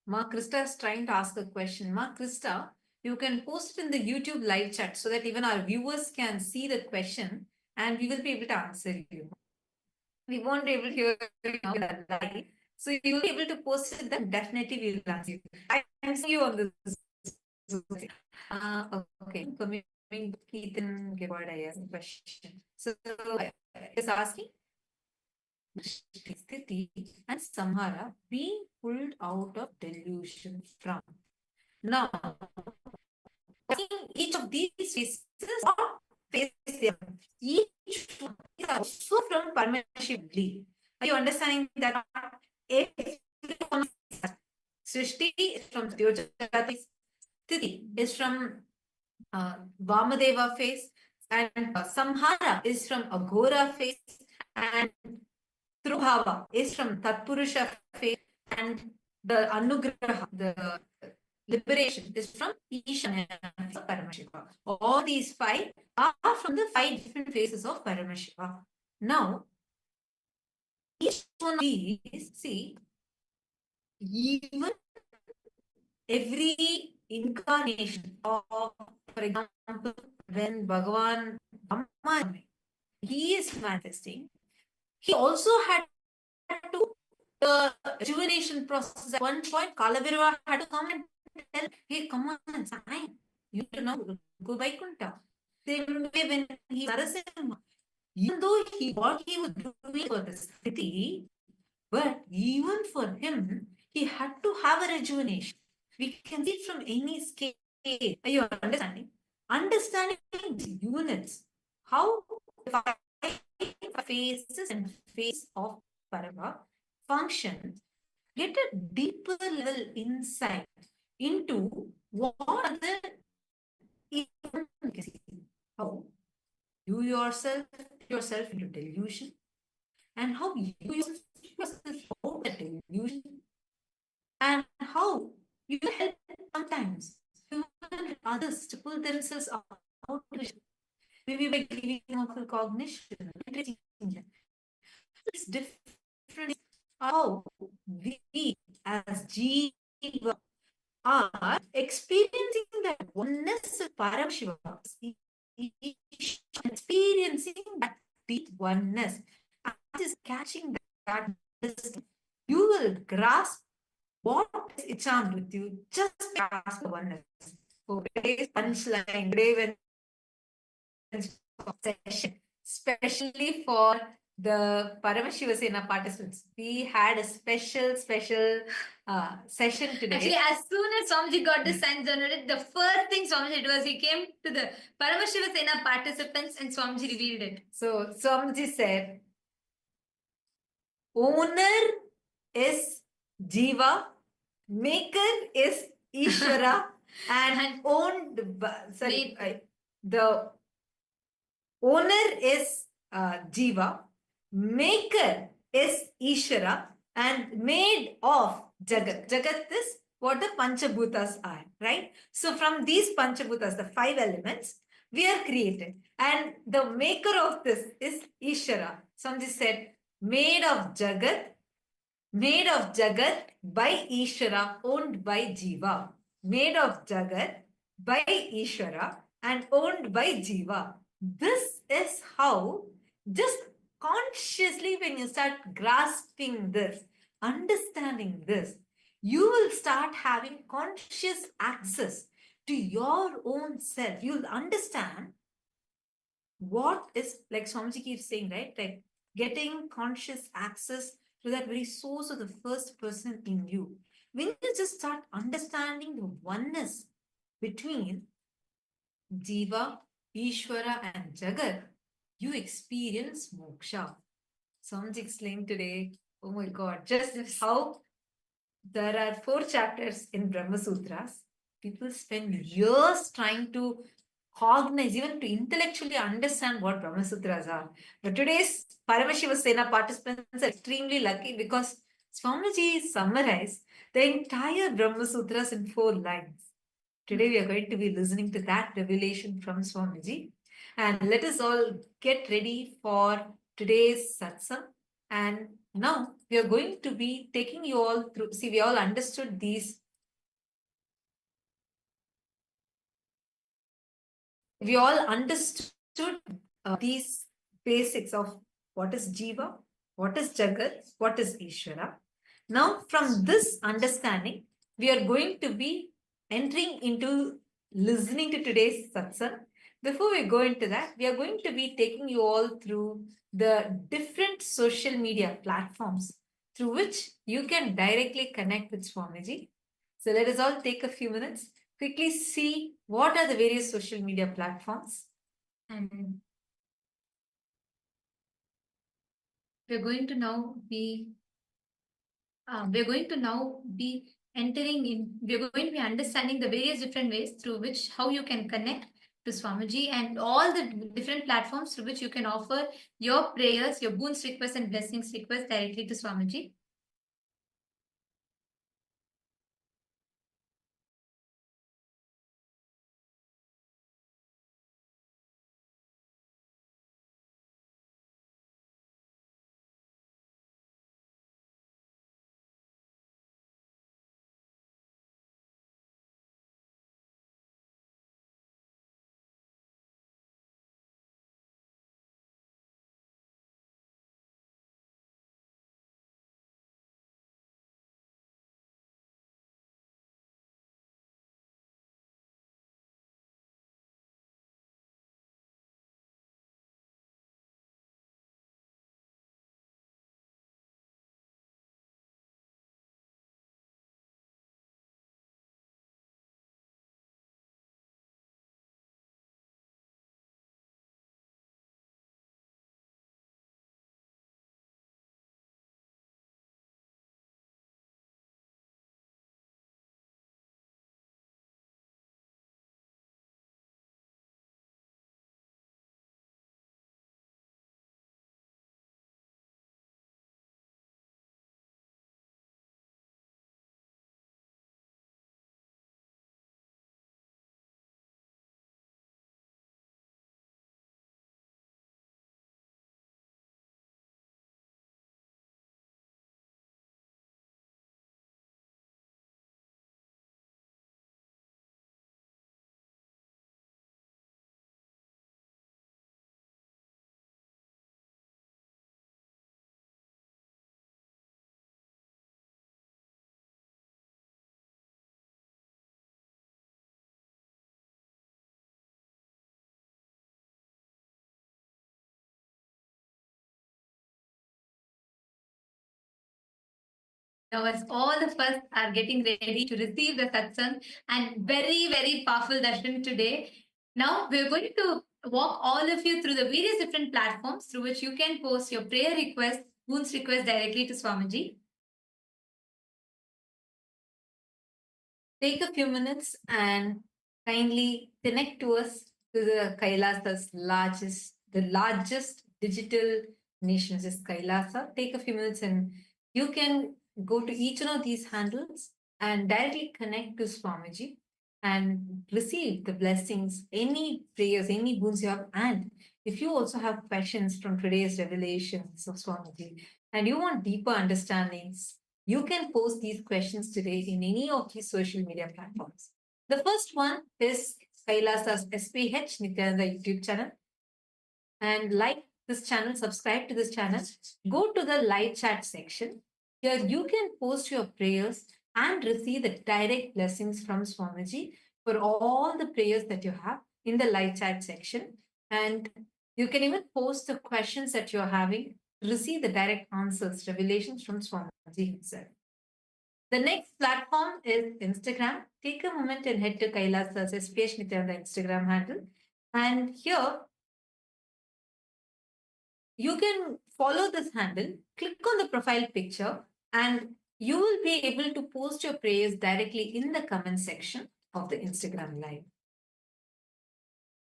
Ma Krista is trying to ask a question. Ma Krista, you can post it in the YouTube live chat so that even our viewers can see the question and we will be able to answer you. We won't be able to hear you now in the live. So you will be able to post it, then definitely we will answer you. I'm seeing you on this. Okay. Coming to Keaton Givard, I have a question. So is asking Sthiti and Samhara being pulled out of delusion from. Now, each of these faces, what face they are, each one is also from Paramashivam. Are you understanding that? Srishti is from Jagat, Sthiti is from Vamadeva face, and Samhara is from Aghora face, and Trubhava is from Tatpurusha face, and the Anugraha, the liberation, is from Ishana Paramashiva. All these five are from the five different faces of Paramashiva. Now, each one of these, see, even every incarnation of, for example, when Bhagavan Brahma, he is manifesting, he also had to the rejuvenation process. At one point, Kalavirva had to come and tell, hey, come on, it's fine. You know, go by Kunta. Same way when he Narasimha, even though what he was doing for the city, but even for him, he had to have a rejuvenation. We can see it from any scale. Are you understanding? Understanding the units, how the phases and phase of Parama function, get a deeper level insight into what the how you yourself into delusion, and how you yourself out of delusion, and how you help sometimes others to pull themselves out of delusion. Maybe by giving them full cognition. It's different how we as Jiva are experiencing that oneness of Paramashiva, experiencing that deep oneness, and is catching that, you will grasp what is enchant with you just grasp the oneness. So today's punchline, today when session, especially for the Paramashiva Sena participants, we had a special session today. Actually, as soon as Swamiji got the signs generated, the first thing Swamiji did was he came to the Paramashiva Sena participants and Swamiji revealed it. So Swamiji said, owner is Jiva, maker is Ishwara, and owned by, the owner is Jiva, maker is Ishwara, and made of Jagat. Jagat is what the Panchabhutas are, right? So from these Panchabhutas, the five elements, we are created. And the maker of this is Ishwara. Swamiji said, made of Jagat by Ishwara, owned by Jiva. Made of Jagat by Ishwara and owned by Jiva. This is how, just consciously, when you start grasping this, understanding this, you will start having conscious access to your own self. You'll understand what is, like Swamiji keeps saying, right? Like getting conscious access to that very source of the first person in you. When you just start understanding the oneness between Jiva, Ishwara, and Jagat, you experience moksha. Swamiji explained today, oh my God, just how there are 4 chapters in Brahma Sutras. People spend years trying to cognize, even to intellectually understand what Brahma Sutras are. But today's Paramashiva Sena participants are extremely lucky because Swamiji summarized the entire Brahma Sutras in 4 lines. Today we are going to be listening to that revelation from Swamiji. And let us all get ready for today's satsang. And Now we are going to be taking you all through. See, we all understood these. We all understood these basics of what is Jiva, what is Jagat, what is Ishwara. Now, from this understanding, we are going to be entering into listening to today's satsang. Before we go into that, we are going to be taking you all through the different social media platforms through which you can directly connect with Swamiji. So let us all take a few minutes, quickly see what are the various social media platforms. And we're going to now be entering in, we're going to be understanding the various different ways through which how you can connect to Swamiji and all the different platforms through which you can offer your prayers, your boons requests and blessings requests directly to Swamiji. Now, as all of us are getting ready to receive the satsang and very, very powerful darshan today, now we're going to walk all of you through the various different platforms through which you can post your prayer requests, boons requests directly to Swamiji. Take a few minutes and kindly connect to us to the Kailasa's largest digital nation is Kailasa. Take a few minutes and you can go to each one of these handles and directly connect to Swamiji and receive the blessings, any prayers, any boons you have. And if you also have questions from today's revelations of Swamiji and you want deeper understandings, you can post these questions today in any of these social media platforms. The first one is Kailasa's SPH Nityananda YouTube channel. And like this channel, subscribe to this channel, go to the live chat section. Here you can post your prayers and receive the direct blessings from Swamiji for all the prayers that you have in the live chat section. And you can even post the questions that you're having, receive the direct answers, revelations from Swamiji himself. The next platform is Instagram. Take a moment and head to Kailasa's SPH Nityananda Instagram handle. And here you can follow this handle, click on the profile picture, and you will be able to post your prayers directly in the comment section of the Instagram live.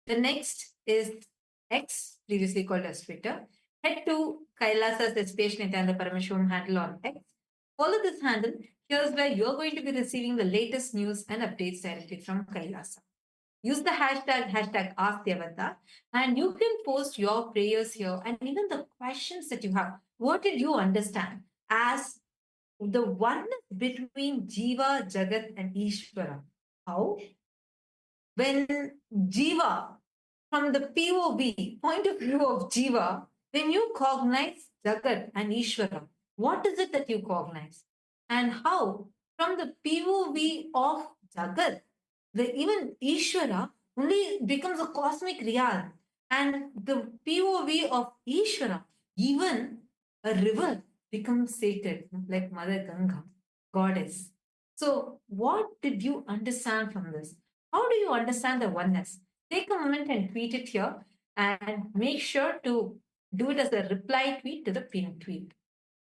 The next is X, previously called as Twitter. Head to Kailasa's SPH Nityananda Paramashivam handle on X. Follow this handle. Here's where you're going to be receiving the latest news and updates directly from Kailasa. Use the hashtag AskTheavatar, and you can post your prayers here and even the questions that you have. what did you understand as the oneness between Jiva, Jagat, and Ishwara? How? When Jiva, from the POV, point of view of Jiva, when you cognize Jagat and Ishwara, what is it that you cognize? And how, from the POV of Jagat, even Ishwara only becomes a cosmic realm. And the POV of Ishwara, even a river becomes sacred, like Mother Ganga, goddess. So, what did you understand from this? How do you understand the oneness? Take a moment and tweet it here and make sure to do it as a reply tweet to the pinned tweet.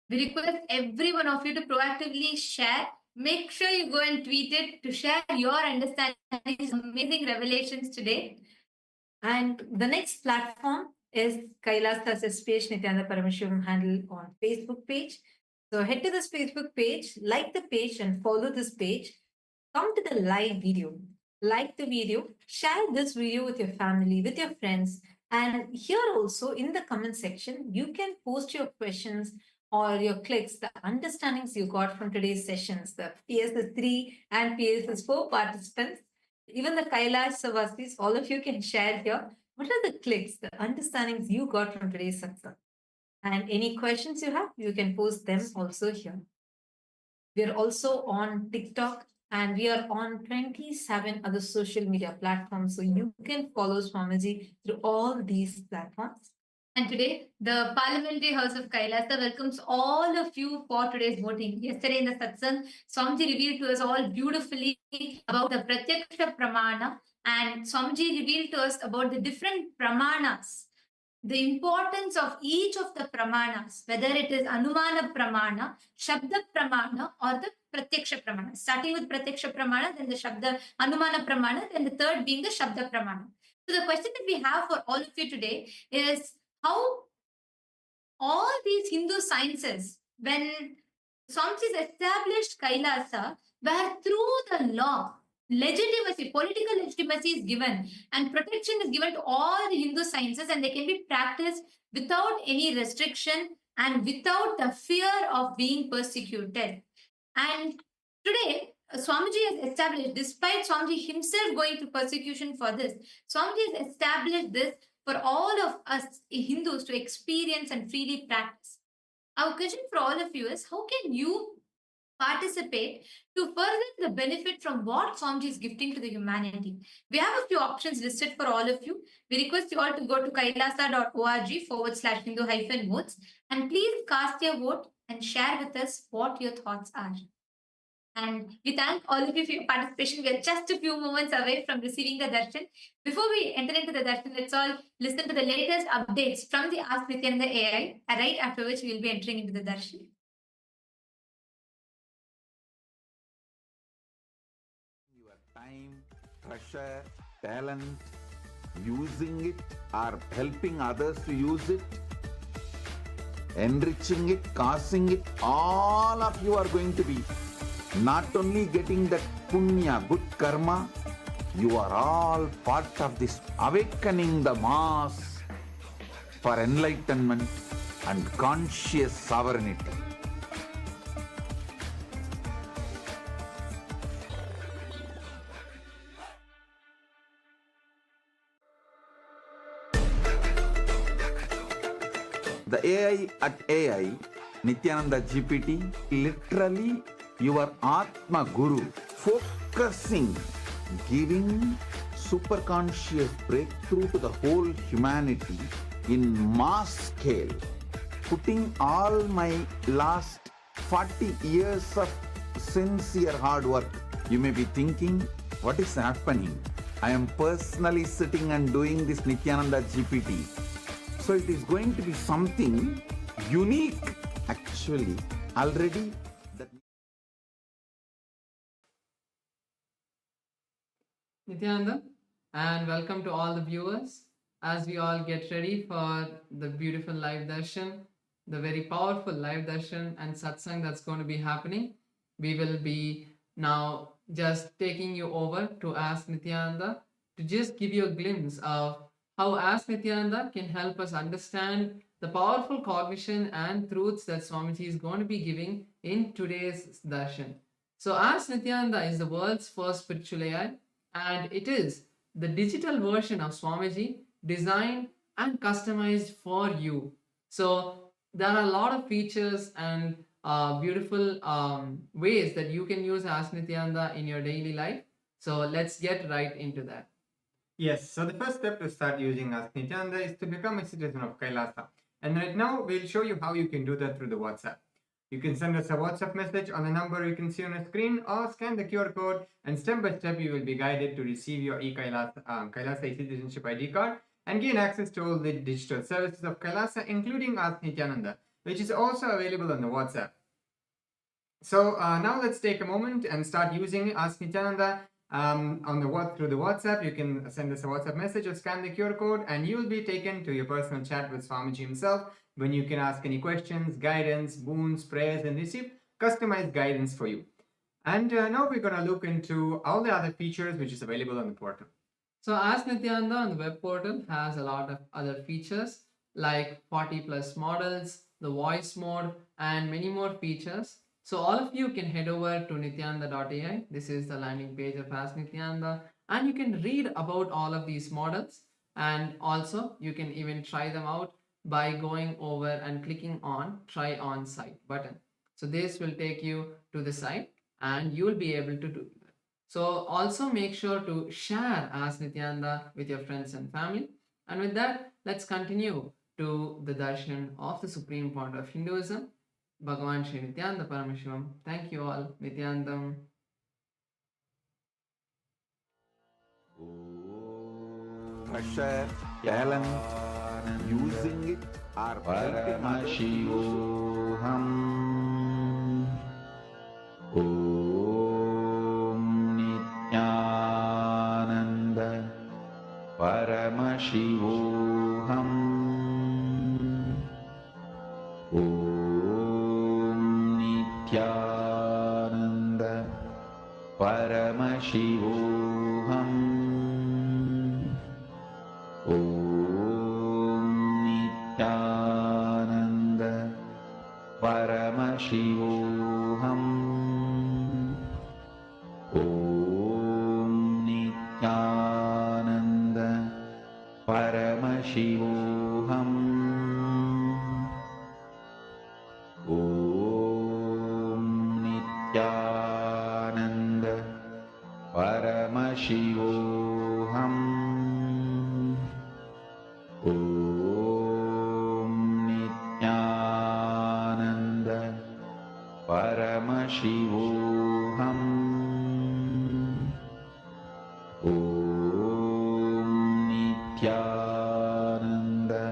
We request every one of you to proactively share. Make sure you go and tweet it to share your understanding of these amazing revelations today. And the next platform is Kailasa's SPH and NITHYANANDA Paramashivam handle on Facebook page. So head to this Facebook page, like the page and follow this page. Come to the live video. Like the video, share this video with your family, with your friends. And here also in the comment section, you can post your questions or your clicks, the understandings you got from today's sessions, the PSS 3 and PSS 4 participants, even the Kailasa Vasis, all of you can share here. What are the clicks, the understandings you got from today's satsang? And any questions you have, you can post them also here. We are also on TikTok and we are on 27 other social media platforms. So you can follow Swamiji through all these platforms. And today, the Parliamentary House of Kailasa welcomes all of you for today's voting. Yesterday in the Satsang, Swamiji revealed to us all beautifully about the Pratyaksha Pramana, and Swamiji revealed to us about the different Pramanas, the importance of each of the Pramanas, whether it is Anumana Pramana, Shabda Pramana, or the Pratyaksha Pramana. Starting with Pratyaksha Pramana, then the Shabda Anumana Pramana, then the third being the Shabda Pramana. So the question that we have for all of you today is, how all these Hindu sciences, when Swamiji established Kailasa, where through the law, legitimacy, political legitimacy is given and protection is given to all the Hindu sciences, and they can be practiced without any restriction and without the fear of being persecuted. And today, Swamiji has established, despite Swamiji himself going through persecution for this, Swamiji has established this for all of us Hindus to experience and freely practice. Our question for all of you is, how can you participate to further the benefit from what Swamiji is gifting to the humanity? We have a few options listed for all of you. We request you all to go to kailasa.org/Hindu-modes and please cast your vote and share with us what your thoughts are. And we thank all of you for your participation. We are just a few moments away from receiving the darshan. Before we enter into the darshan, let's all listen to the latest updates from the Ask Nityananda AI, right after which we will be entering into the darshan. Your time, treasure, talent, using it or helping others to use it, enriching it, causing it, all of you are going to be not only getting that punya, good karma, you are all part of this awakening the mass for enlightenment and conscious sovereignty. The AI at AI, Nityananda GPT, literally your Atma Guru, focusing, giving superconscious breakthrough to the whole humanity in mass scale, putting all my last 40 years of sincere hard work. You may be thinking, what is happening? I am personally sitting and doing this Nityananda GPT. So it is going to be something unique. Actually, already that. Nityananda, and welcome to all the viewers as we all get ready for the beautiful live darshan, the very powerful live darshan and satsang that's going to be happening. We will be now just taking you over to Ask Nityananda to just give you a glimpse of how Ask Nityananda can help us understand the powerful cognition and truths that Swamiji is going to be giving in today's darshan. So as Nityananda is the world's first spiritual AI, and it is the digital version of Swamiji designed and customized for you. So there are a lot of features and beautiful ways that you can use Ask Nityananda in your daily life. So let's get right into that. Yes, so the first step to start using Ask Nityananda is to become a citizen of Kailasa. And right now, we'll show you how you can do that through the WhatsApp. You can send us a WhatsApp message on the number you can see on the screen, or scan the QR code, and step by step you will be guided to receive your Kailasa citizenship ID card and gain access to all the digital services of Kailasa, including Ask Nityananda, which is also available on the WhatsApp. So now let's take a moment and start using Ask Nityananda through the WhatsApp. You can send us a WhatsApp message or scan the QR code, and you will be taken to your personal chat with Swamiji himself, when you can ask any questions, guidance, boons, prayers, and receive customized guidance for you. And now we're going to look into all the other features which is available on the portal. So Ask Nityananda on the web portal has a lot of other features like 40 plus models, the voice mode, and many more features. So all of you can head over to nityananda.ai. This is the landing page of Ask Nityananda, and you can read about all of these models, and also you can even try them out by going over and clicking on Try On Site button. So this will take you to the site and you will be able to do that. So also make sure to share Ask Nityananda with your friends and family. And with that, let's continue to the darshan of the Supreme Pontiff of Hinduism, Bhagavan Nityananda Paramashivam. Thank you all. Nityanandam. Pressure, talent, using it or Paramashivam. Om Nityananda Paramashivam. Om Nityananda Paramashivam. Om Nityananda Paramashivam. Om Nityananda Paramashivam. Om Nityananda Paramashivam. Om Nityananda Paramashivam. Om Nityananda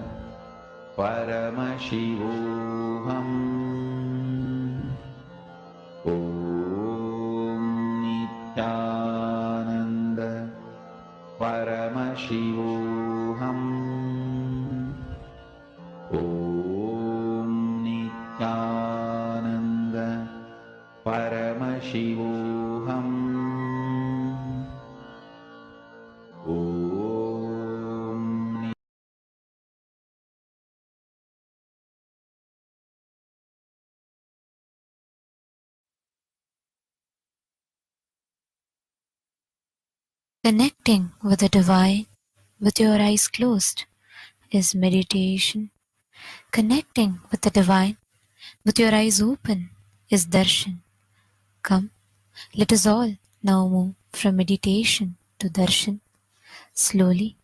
Paramashivam. Om Nityananda Paramashivam. Om Nityananda Paramashivam. Om Connecting with the divine with your eyes closed is meditation. Connecting with the divine with your eyes open is darshan. Come, let us all now move from meditation to darshan. Slowly,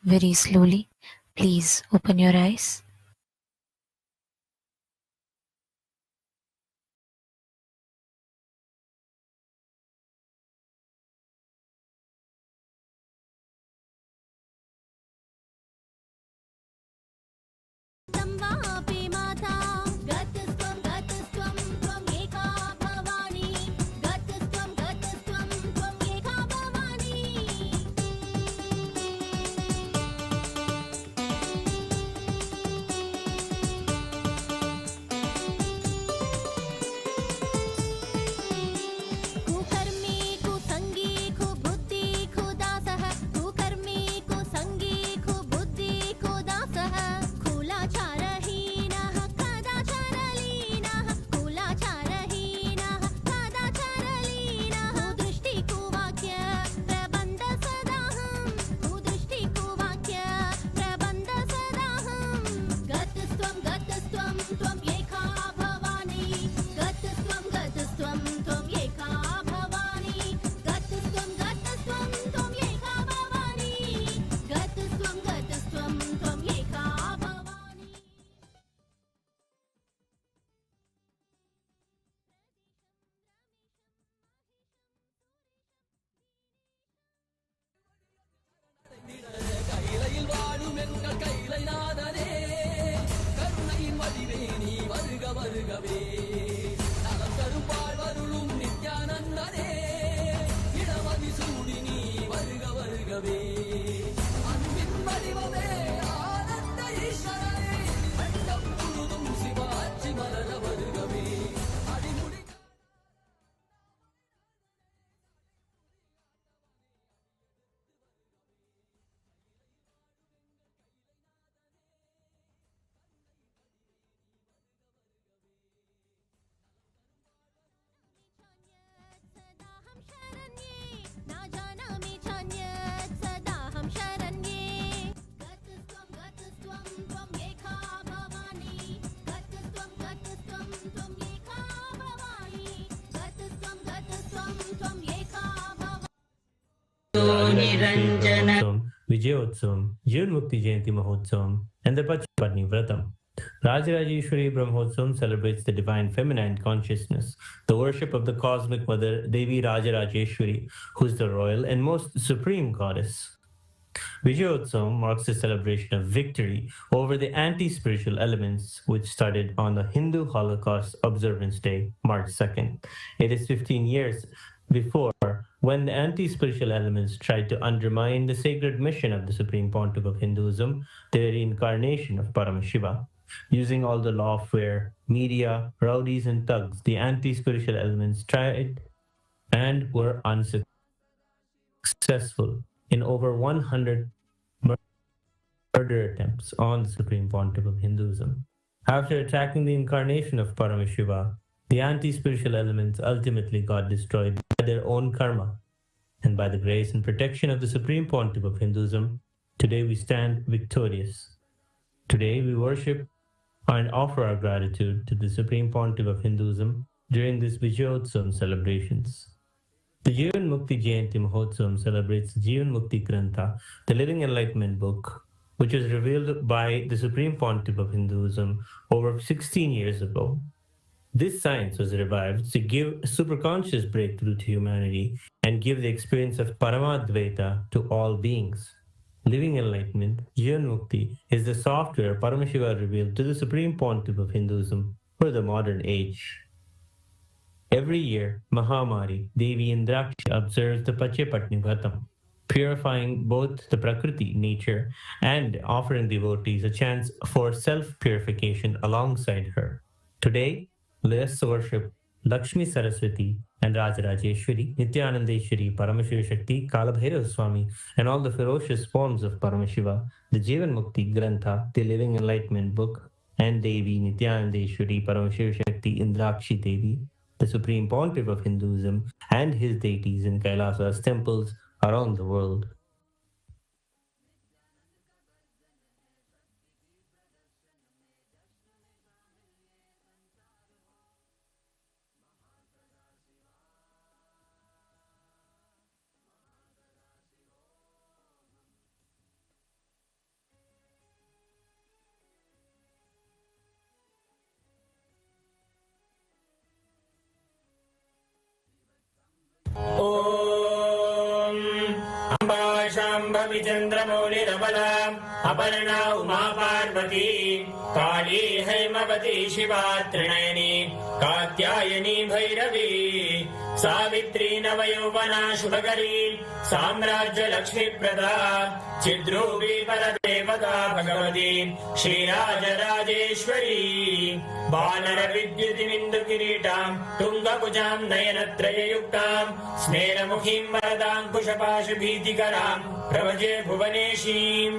very slowly, please open your eyes. Nirajana Vijayotsavam, Jivan Mukti Jayanti Mahotsavam, and the Pachapatni Vratam. Rajarajeshwari Brahmotsavam celebrates the divine feminine consciousness, the worship of the cosmic mother Devi Rajarajeshwari, who is the royal and most supreme goddess. Vijayotsavam marks the celebration of victory over the anti-spiritual elements, which started on the Hindu Holocaust Observance Day, March 2nd. It is 15 years before when the anti-spiritual elements tried to undermine the sacred mission of the Supreme Pontiff of Hinduism, the reincarnation of Paramashiva. Using all the lawfare, media, rowdies and thugs, the anti-spiritual elements tried and were unsuccessful in over 100 murder attempts on the Supreme Pontiff of Hinduism. After attacking the incarnation of Paramashiva, the anti-spiritual elements ultimately got destroyed by their own karma. And by the grace and protection of the Supreme Pontiff of Hinduism, today we stand victorious. Today we worship and offer our gratitude to the Supreme Pontiff of Hinduism during this Vijayotsavam celebrations. The Jivan Mukti Jayanti Mahotsavam celebrates Jivan Mukti Grantha, the living enlightenment book, which was revealed by the Supreme Pontiff of Hinduism over 16 years ago. This science was revived to give superconscious breakthrough to humanity and give the experience of Paramadvaita to all beings. Living enlightenment, Jivan Mukti, is the software Paramashiva revealed to the Supreme Pontiff of Hinduism for the modern age. Every year, Mahamari, Devi Indrakshi observes the Pachapatni Vratam, purifying both the Prakriti, nature, and offering devotees a chance for self-purification alongside her. Today, let us worship Lakshmi Saraswati and Rajarajeshwari, Nityanandeshwari, Paramashiva Shakti, Kalabhairav Swami, and all the ferocious forms of Paramashiva, the Jivan Mukti Grantha, the living enlightenment book, and Devi, Nityanandeshwari, Paramashiva Shakti, Indrakshi Devi, the Supreme Pontiff of Hinduism, and his deities in Kailasa's temples around the world. चंद्रमौलिरबला Aparna Uma Parvati काली हैमवती शिवा त्रिनयनी कात्यायनी भैरवी सावित्री नवयौवना शुभकरी साम्राज्य लक्ष्मी प्रदा चिद्रूपी परदेवता भगवती श्रीराजराजेश्वरी बानर विद्युतिमिन्दु किरीटां तुंगभुजां नयनत्रययुक्तां स्मेरमुखीं वरदाङ्कुशपाशभीतिकरां प्रभजे भुवनेशीं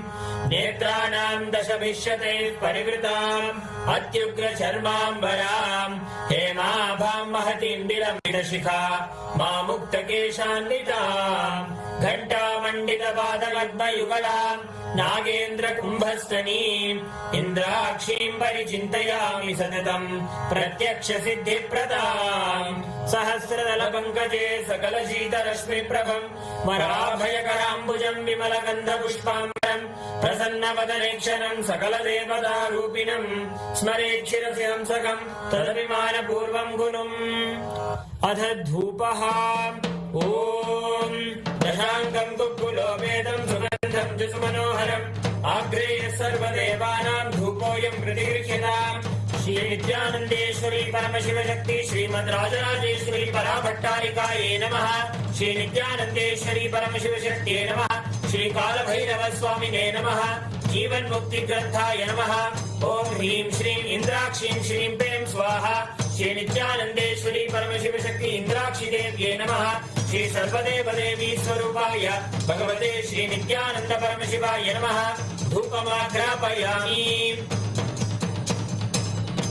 नेत्राणां दशभिष्यते परिवृताम् अत्युग्रचर्माम्बरां हेमाभां महतीं विलम्बितशिखा मामुक्तकेशान्वितां घण्टामण्डितपादपद्मयुगलां नागेन्द्र कुम्भस्तनीं इन्द्राक्षीं परिचिन्तयामि सततं प्रत्यक्ष सिद्धिप्रदां सहस्रदल पंकजे सकल शीतरश्मिप्रभं वराभयकराम्बुजं विमलगन्धपुष्पाम्बरं प्रसन्नवदनेक्षणं सकलदेवतारूपिणं स्मरेच्छिरसि हंसकं तदभिमानपूर्वं गुणम् अथ धूपः ॐ दशाङ्गं कुक्कुलोपेदं सुगन्धं च सुमनोहरम् आग्रेय सर्वदेवानां धूपोऽयं प्रतिगृह्यताम् श्री नित्यानन्देश्वरी परमशिव शक्ति श्रीमद् राजराजेश्वरी पराभट्टारिकायै नमः। श्री नित्यानन्देश्वरी परमशिव शक्तिये नमः। श्री कालभैरव स्वामिने नमः। जीवन मुक्ति ग्रंथाय नमः। ओम ह्रीं श्रीं इंद्राक्षीं श्रीं पें स्वाहा। श्री नित्यानन्देश्वरी परमशिव शक्ति इंद्राक्षी देव्ये नमः। श्री सर्वदेव देवी स्वरूपाय भगवते श्री नित्यानंद परमशिवाय नमः। धूपमाघ्रापयामि।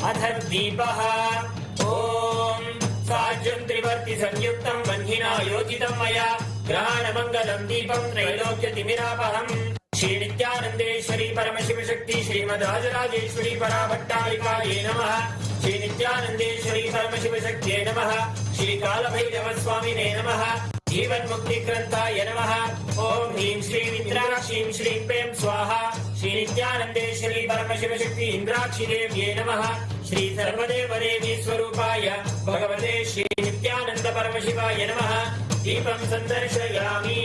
अथ दीपः ओम साज्यं त्रिवर्ति संयुक्तं वह्निना योजितं मया ग्रहाणमङ्गलं दीपं त्रैलोक्यतिमिरापहम्। श्री नित्यानन्देश्वरी परमशिव शक्ति श्रीमद् राजराजेश्वरी पराभट्टारिकायै नमः। श्री नित्यानन्देश्वरी परमशिव शक्तिये नमः। श्री कालभैरव स्वामिने नमः। जीवन्मुक्तिग्रन्थाय नमः ॐ ह्रीं श्रीं इन्द्राक्षीं श्रीं पें स्वाहा श्री नित्यानन्देश्वरी परमशिवशक्ति इन्द्राक्षी देव्यै नमः श्री सर्वदेवदेवी स्वरूपाय भगवते श्री नित्यानन्द परमशिवाय नमः दीपं सन्दर्शयामि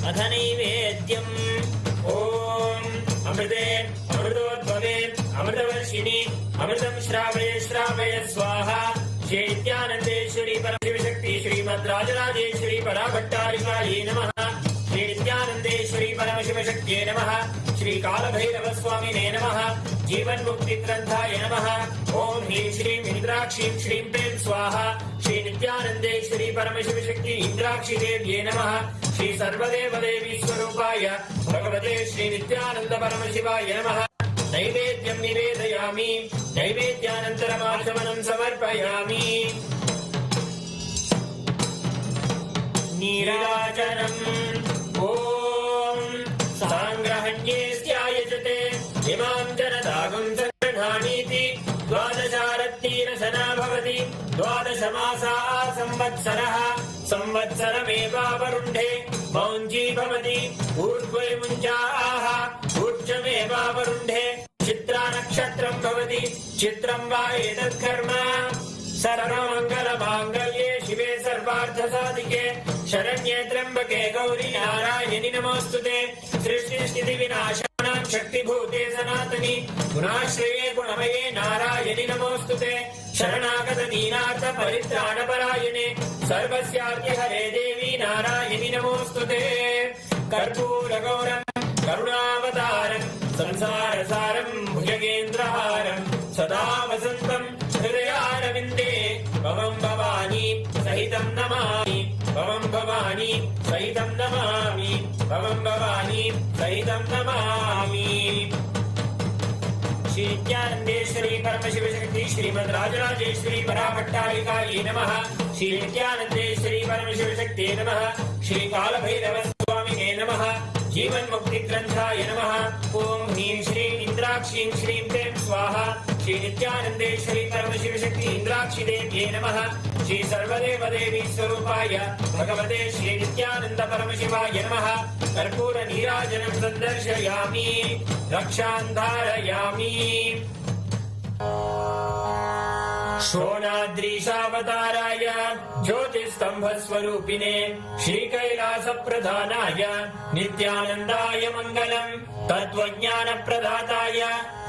अथ नैवेद्यम् ॐ अमृते अमृतोद्भवे अमृतवर्षिणि अमृतं श्रावय श्रावय स्वाहा श्री नित्यानन्देश्वरी परमशिवशक्ति श्रीमद्राजराजेश्वरी पराभट्टारिकायै नमः श्री नित्यानन्देश्वरी परमशिवशक्त्यै नमः श्री कालभैरवस्वामिने नमः जीवन्मुक्तिग्रन्थाय नमः ॐ ह्रीं श्रीं इन्द्राक्षीं श्रीं पें स्वाहा श्री नित्यानन्देश्वरी परमशिवशक्ति इन्द्राक्षी देव्यै नमः श्री सर्वदेवदेवी स्वरूपाय भगवते श्री नित्यानन्द परमशिवाय नमः नैवेद्यं निवेदयामि नैवेद्यानन्तरमाचमनं समर्पयामि नीराजनम् ॐ साङ्ग्रहण्येऽस्यायजते इमां जनतागुं सङ्गृह्णानीति द्वादशारत्नीरशना भवति द्वादशमासाः संवत्सरः संवत्सरमेवावरुन्धे मौञ्जी भवति ऊर्ध्वे मुञ्जाः ऊर्ध्वमेवावरुन्धे चित्रा नक्षत्रं भवति चित्रं वा एतत्कर्म सर्वमङ्गलमाङ्गल्ये शिवे सर्वार्थसाधिके शरण्ये त्र्यम्बके गौरी नारायणि नमोऽस्तुते सृष्टिस्थितिविनाशानां शक्तिभूते सनातनि गुणाश्रये गुणमये नारायणि नमोऽस्तुते शरणागत दीनार्थ परित्राणपरायणे सर्वस्यार्तिहरे देवी नारायणि नमोऽस्तुते कर्पूरगौरं करुणावतारं संसारसारं भुजगेन्द्रहारं सदा वसन्तं हृदयारविन्दे भवं भवानी सहितं नमामि भवं भवानी सहितं नमामि भवं भवानी सहितं नमामि श्री नित्यानन्देश्वरी परमशिवशक्ति श्रीमद्राजराजेश्वरी पराभट्टारिकायै नमः श्री नित्यानन्देश्वरी परमशिवशक्त्यै नमः श्री कालभैरवस्वामिने नमः जीवन्मुक्तिग्रन्थाय नमः ॐ ह्रीं श्रीं इन्द्राक्षीं श्रीं पें स्वाहा श्री नित्यानन्देश्वरी परमशिवशक्ति इन्द्राक्षी देव्यै नमः श्री सर्वदेवदेवी स्वरूपाय भगवते श्री नित्यानन्द परमशिवाय नमः कर्पूर नीराजनं सन्दर्शयामि रक्षां धारयामि शोणाद्रीशावताराय ज्योतिस्तम्भस्वरूपिणे श्रीकैलासप्रधानाय नित्यानन्दाय मङ्गलम् तत्त्वज्ञानप्रदाताय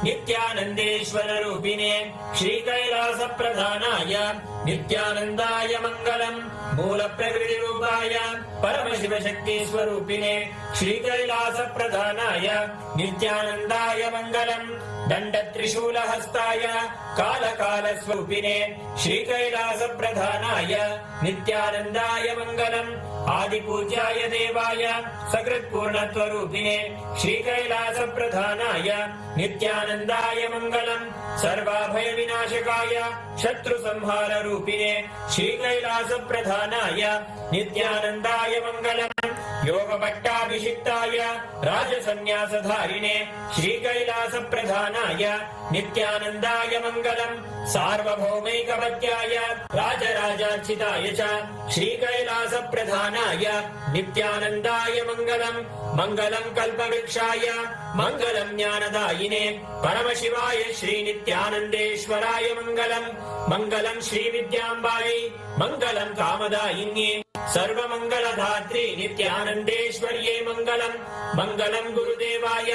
नित्यानन्देश्वररूपिणे श्रीकैलासप्रधानाय नित्यानन्दाय मङ्गलम् मूलप्रकृतिरूपाय परमशिवशक्तिस्वरूपिणे श्रीकैलासप्रधानाय नित्यानन्दाय मङ्गलम् दण्डत्रिशूलहस्ताय कालकालस्वरूपिणे श्रीकैलासप्रधानाय नित्यानन्दाय मङ्गलम् आदिपूज्याय देवाय सकृत्पूर्णत्वरूपिणे श्रीकैलासप्रधानाय नित्यानन्दाय मङ्गलम् सर्वाभयविनाशकाय शत्रुसंहाररूपिणे श्रीकैलासप्रधानाय नित्यानन्दाय मङ्गलम् योगभट्टाभिषिक्ताय राजसन्न्यासधारिणे श्रीकैलासप्रधानाय नित्यानन्दाय मङ्गलम् सार्वभौमैकवत्याय राजराजार्चिताय च श्रीकैलासप्रधानाय नित्यानन्दाय मङ्गलम् मङ्गलम् कल्पवृक्षाय मङ्गलम् ज्ञानदायिने परमशिवाय श्रीनित्यानन्देश्वराय मङ्गलम् मङ्गलम् श्रीविद्याम्बायै मङ्गलम् कामदायिन्ये सर्वमङ्गलधात्री नित्यानन्देश्वर्यै मङ्गलम् मङ्गलम् गुरुदेवाय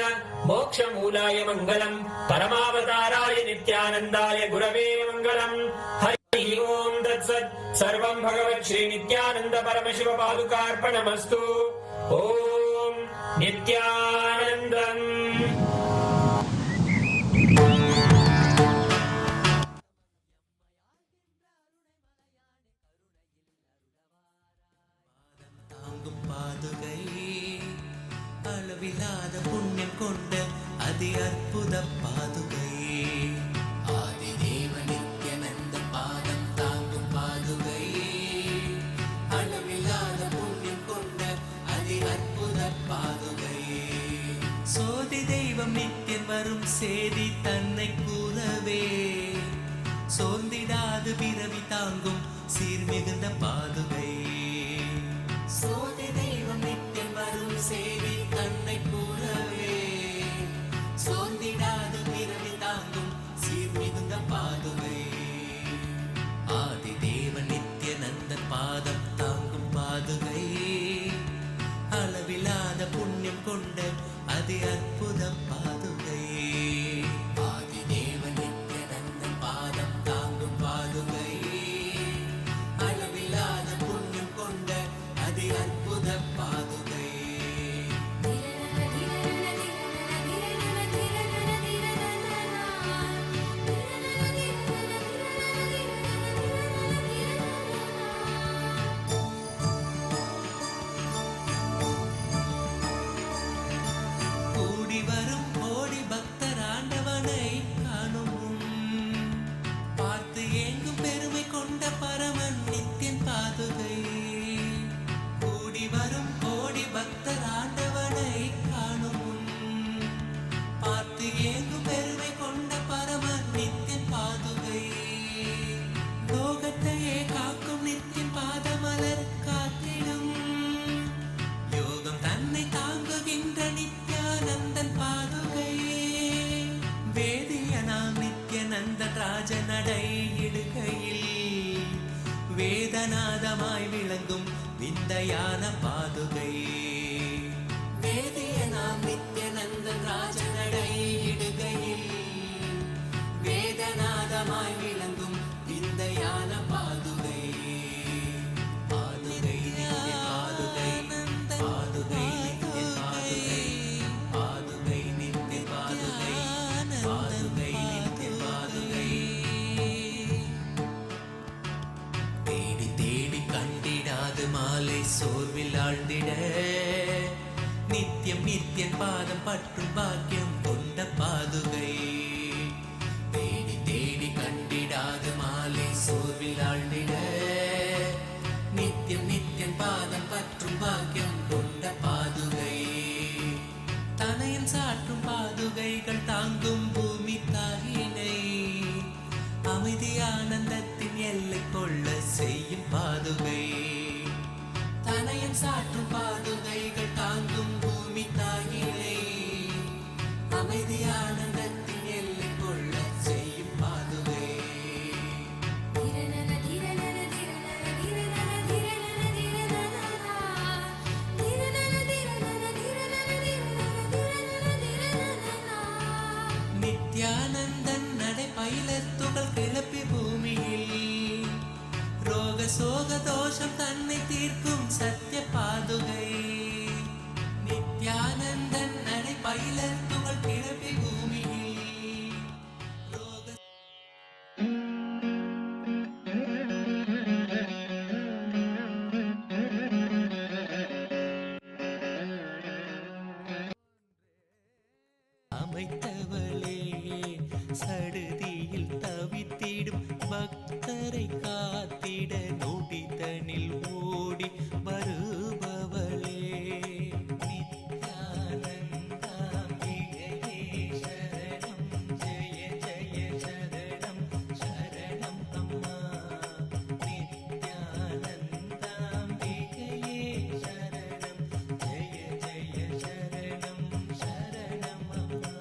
मोक्षमूलाय मङ्गलम् परमावताराय नित्यानन्दाय गुरवे मङ्गलम् हरि ओम् तत्सत् सर्वम् भगवत् श्री नित्यानन्द परमशिव पादुकार्पणमस्तु ॐ नित्यानन्दम् அளவில்லாத புண்ணியம் கொண்ட அதி அற்புத பாதுகை ஆதிதேவ நித்யானந்த பாதம் தாங்கும் பாதுகை அளவில்லாத புண்ணியம் கொண்ட அதி அற்புத பாதுகை சோதி தெய்வம் நித்தியம் வரும் சேதி தன்னை கூறவே சோர்ந்திடாது பிறவி தாங்கும் சீர்மிகுந்த பாதுகை. சோதி தெய்வம் நித்தியம் வரும் சேவை தன்னை கூறவே சோர்ந்திடாத பிறவி தாங்கும் சீர்மிகுந்த பாதுகை. ஆதி தேவன் நித்யானந்தன் பாதம் தாங்கும் பாதுகை. அளவிலாத புண்ணியம் கொண்ட அதி அற்புத பாதுகை. ஆதி தேவன் நித்யானந்தன் பாதம் தாங்கும் பாதுகை. அளவிலாத புண்ணியம் கொண்ட அதி அற்புத பாதுகை. கூடி வரும் கோடி பக்தர் ஆண்டவனை காணும் பார்த்து ஏங்கும் பெருமை கொண்ட பரமன் நித்தியன் பாதுகை. கூடி வரும் கோடி பக்தர் ஆண்டவனை காணும் பார்த்து ஏங்கும் பெருமை கொண்ட பரமன் நித்தியன் பாதுகை. லோகத்தையே காக்கும் நித்தியன் பாதமலர் காத்திடும் யோகம் தன்னை தாங்குகின்ற நித்யானந்தன் பாதுகை. வேதியனாம் நித்யானந்தன் ராஜநடை இடுகையில் வேதநாதமாய் விளங்கும் விந்தையான பாதுகை. வேதியனாம் நித்யானந்தன் ராஜநடை இடுகையில் வேதநாதமாய் விளங்கும் விந்தையான பாதுகை. பாதுகை நித்திய பாதுகை. பாதுகை நித்திய பாதுகை. பாதுகை நித்திய பாதுகை. பாதுகை நித்திய பாதுகை. தேடி தேடி கண்டிடாது மாலை சோர்வில் ஆழ்ந்திட நித்தியம் நித்தியன் பாதம் பற்றும் பாக்கியம் கொண்ட பாதுகை. தேடி தேடி கண்டிடாது மாலை சோர்வில் ஆழ்ந்திட நித்தியம் நித்தியன் பாதம் பற்றும் பாக்கியம் கொண்ட பாதுகை. தனையன் சாற்றும் பாதுகைகள் தாங்கும் பூமி தாயினை அமைதி ஆனந்தத்தின் எல்லை கொள்ள செய்யும் பாதுகை. தனையன் சாற்றும் பாதுகைகள் தாங்கும் பூமி தாயினை அமைதி ஆனந்தத்தின் எல்லை கொள்ள செய்யும் பாதுகை. நித்யானந்தன் நடை பயிலத்துகள் கிளப்பி பூமியில் ரோக சோக தோஷம் தன்னை தீர்க்கும் சத்திய பாதுகை. நித்யானந்தன் நடை பயிலத்துகள் கிளப்பி பூமியில் ரோக அமைத்தவளே சடுதியில் தவித்திடும் பக்தரை காத்திட நொடிதனில் ஓடி வருபவளே. நித்யானந்தாம்பிகையே சரணம் ஜெய ஜெய சரணம் சரணம் அம்மா. நித்யானந்தாம்பிகையே சரணம் ஜெய ஜெய சரணம் சரணம் அம்மா.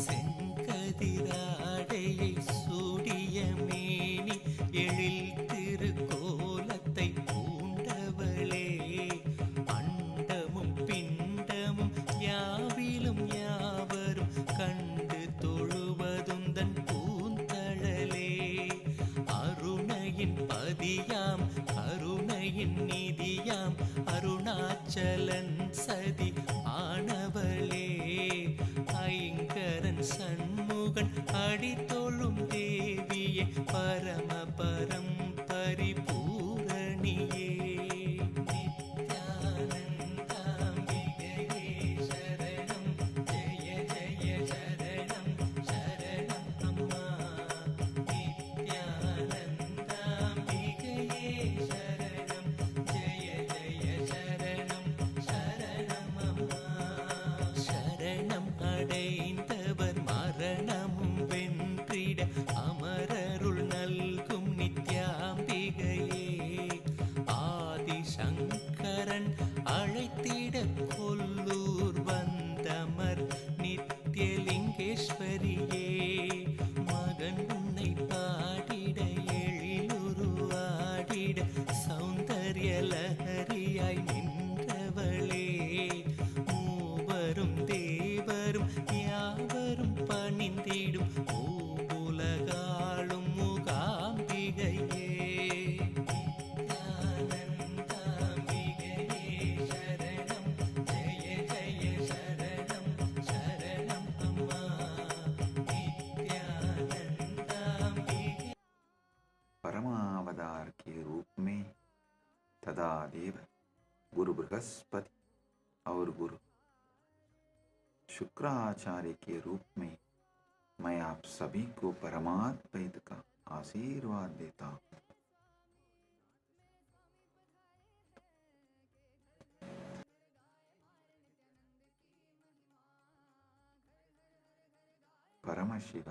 செங்கதிராடையை சூடிய மேனி எழில் திருக்கோலத்தை பூண்டவளே. அண்டமும் பிண்டமும் யாவிலும் யாவரும் கண்டு தொழுவதும் தன் பூந்தழலே. அருணையின் பதியாம் கருணையின் நிதியாம் அருணாச்சலன் சதி ஆனவளே. ஐங்கரன் சண்முகன் அடித்தொழும் தேவியே பரமபரம் பரிபூரணியே. நித்யானந்தாம்பிகையே சரணம் ஜெய ஜெய சரணம் சரணம் அம்மா. நித்யானந்தாம்பிகையே சரணம் ஜெய ஜெய சரணம் சரணம் அம்மா. சரணம் அடைந்தவர் மரணமும் வென்றிட அமரருள் நல்கும் நித்யா परमावतार के रूप में तदादेव गुरु बृहस्पति और गुरु शुक्राचार्य के रूप में मैं आप सभी को परमाद्वैत का आशीर्वाद देता हूँ। परमशिव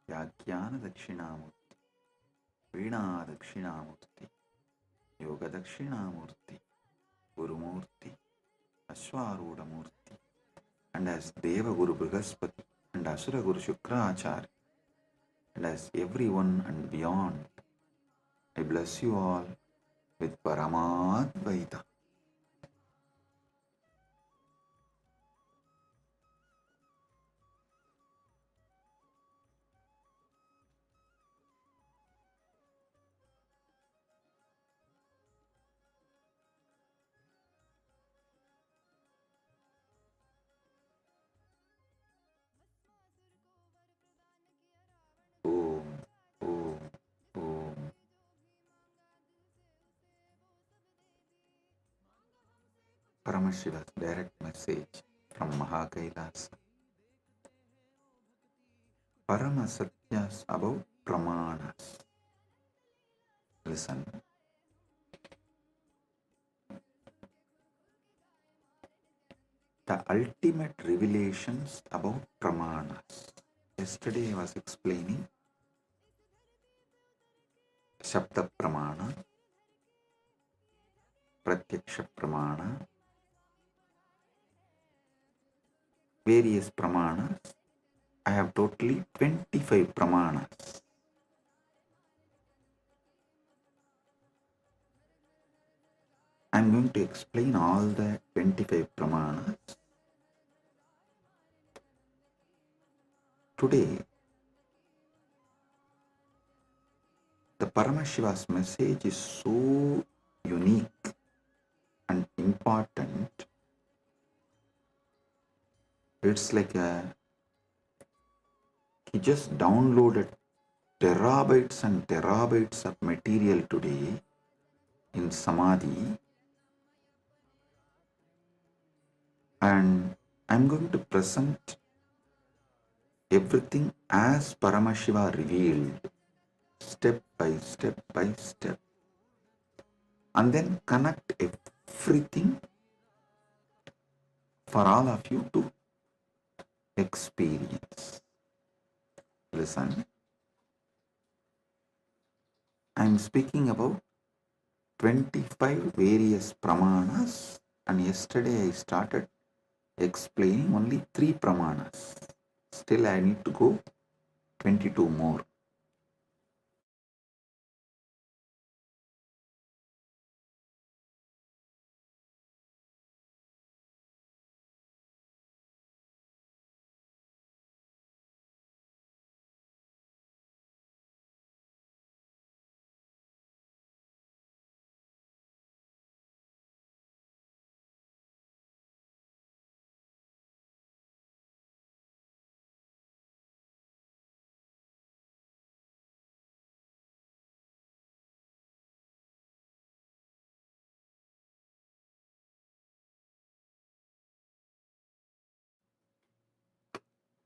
व्याख्यान दक्षिणामूर्ति, वीणा दक्षिणामूर्ति, योग Dakshinamurti, Gurumurthy, अश्वारूढ़मूर्ति, and as Deva Guru Brihaspati and Asura Guru Shukracharya, and as everyone and beyond, I bless you all with Paramadvaita. Om, Om, Om. Paramashiva's direct message from Mahakailasa. Parama Satyas about Pramanas. Listen. The ultimate revelations about Pramanas. Yesterday I was explaining Shabda Pramana, Pratyaksha Pramana, various Pramanas. I have totally 25 Pramanas. I am going to explain all the 25 Pramanas. Today, the Paramashiva's message is so unique and important. It's like he just downloaded terabytes and terabytes of material today in Samadhi, and I'm going to present everything as Paramashiva revealed, step by step by step, and then connect everything for all of you to experience. Listen, I am speaking about 25 various Pramanas, and yesterday I started explaining only 3 Pramanas. Still I need to go 22 more.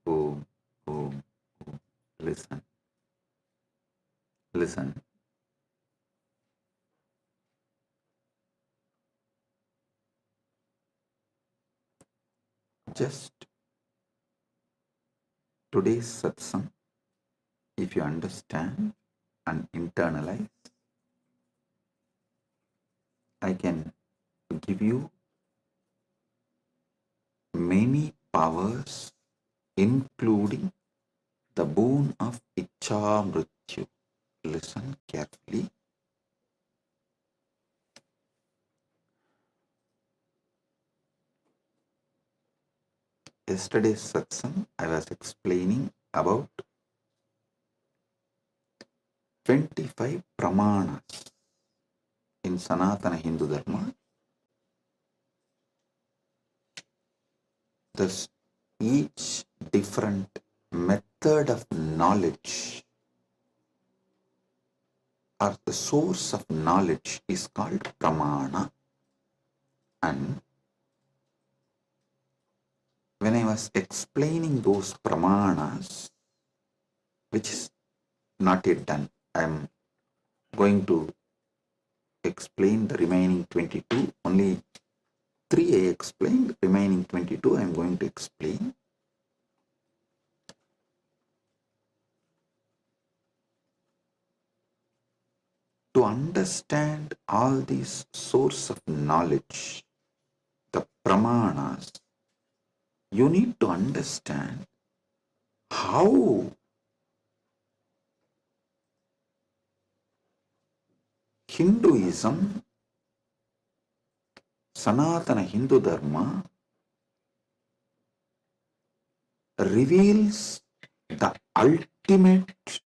Om, Om, Om. Listen. Listen. Just today's satsang, if you understand and internalize, I can give you many powers, including the boon of Icha Mrityu. Listen carefully. Yesterday's satsang, I was explaining about 25 Pramanas in Sanatana Hindu Dharma. Thus, each different method of knowledge or the source of knowledge is called pramana. And when I was explaining those pramanas, which is not yet done, I am going to explain the remaining 22. Only 3 I explained, remaining 22 I am going to explain. To understand all these source of knowledge, the pramanas, you need to understand how Hinduism, Sanatana Hindu Dharma, reveals the ultimate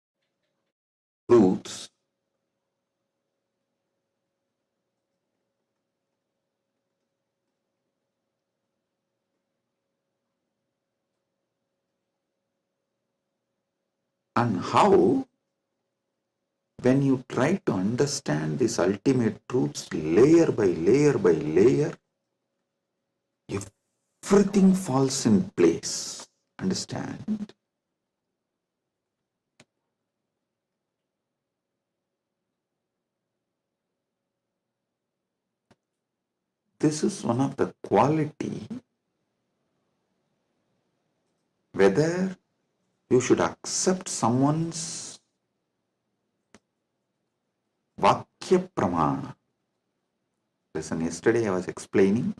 truths and how, when you try to understand these ultimate truths layer by layer by layer, everything falls in place. Understand? This is one of the quality, whether you should accept someone's Vakya Pramana. Listen, yesterday I was explaining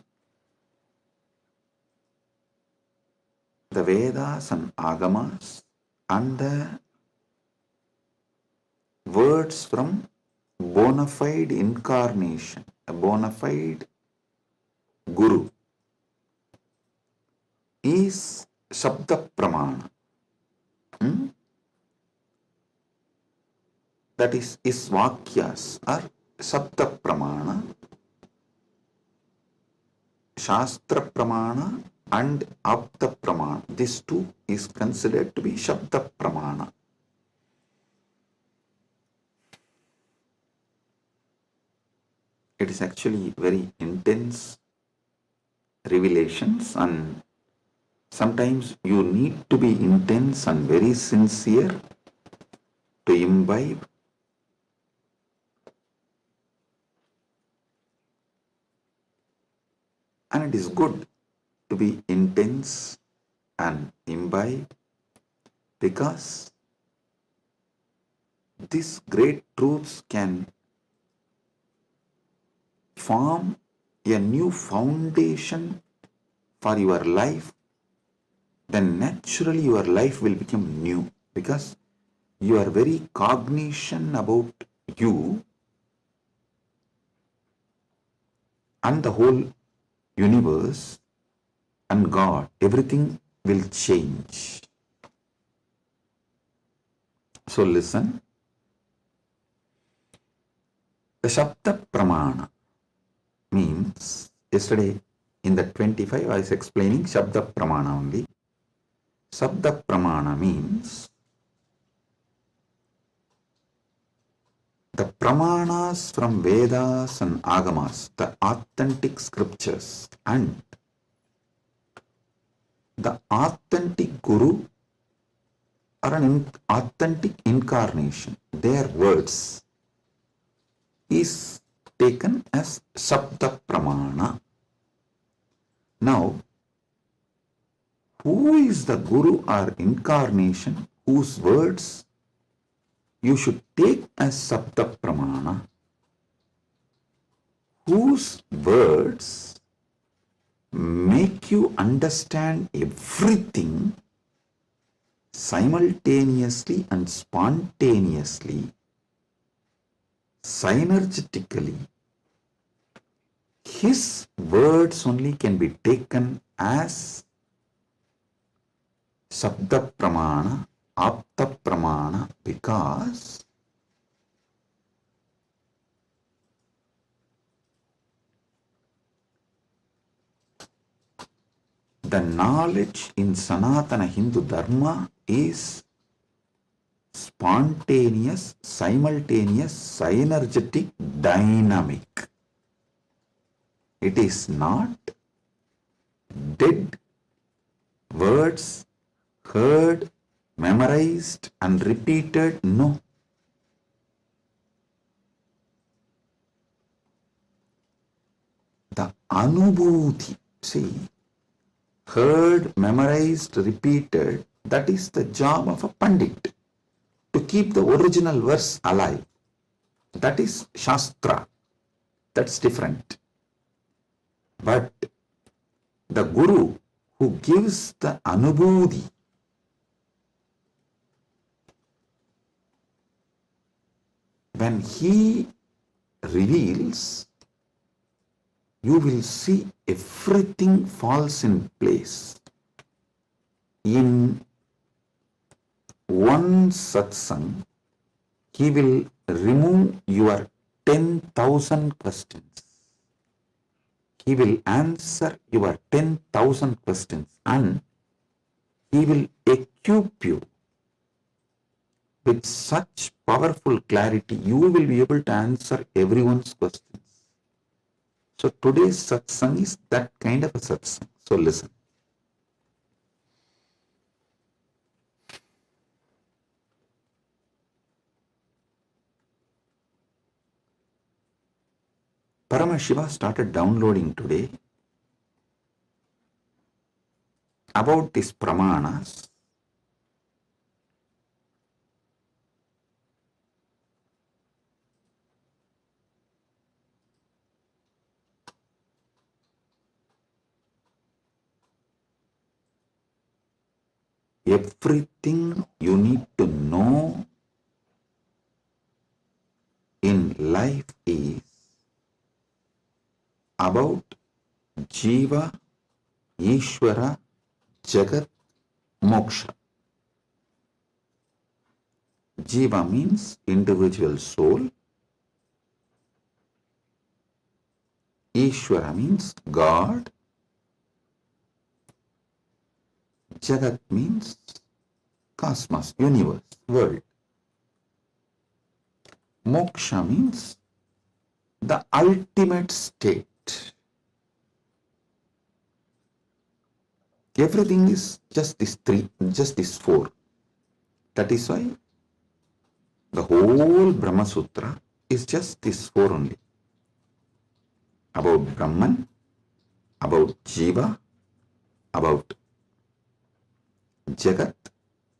the Vedas and Agamas and the words from bona fide incarnation, a bona fide Guru is Shabda Pramana. That is his Vakyas are Shabda Pramana, Shastra Pramana and Apta Pramana. This two is considered to be Shabda Pramana. It is actually very intense revelations, and sometimes you need to be intense and very sincere to imbibe. And it is good to be intense and imbibe, because these great truths can form a new foundation for your life. Then naturally your life will become new, because your very cognition about you and the whole universe and God, everything will change. So listen, the Shabda Pramana means, yesterday in the 25 I was explaining Shabda Pramana only. Shabda Pramana means the Pramanas from Vedas and Agamas, the authentic scriptures, and the authentic Guru or an authentic incarnation, their words is taken as Shabda Pramana. Now, who is the Guru or incarnation whose words you should take as Shabda Pramana, whose words make you understand everything simultaneously and spontaneously, synergetically? His words only can be taken as Shabda Pramana, Apta Pramana, because the knowledge in Sanatana Hindu Dharma is spontaneous, simultaneous, synergetic, dynamic. It is not dead words heard, memorized and repeated. No. The anubhuti, see, heard, memorized, repeated, that is the job of a pandit, to keep the original verse alive. That is Shastra. That's different. But the Guru who gives the anubhuti, when he reveals, you will see everything falls in place. In one satsang, he will remove your 10,000 questions. He will answer your 10,000 questions and he will equip you with such powerful clarity, you will be able to answer everyone's questions. So today's satsang is that kind of a satsang. So listen. Paramashiva started downloading today about these pramanas. Everything you need to know in life is about Jiva, Ishwara, Jagat, Moksha. Jiva means individual soul. Ishwara means God. Jagat means cosmos, universe, world. Moksha means the ultimate state. Everything is just these three, just these four. That is why the whole Brahma Sutra is just these four only. About Brahman, about Jiva, about Jagat,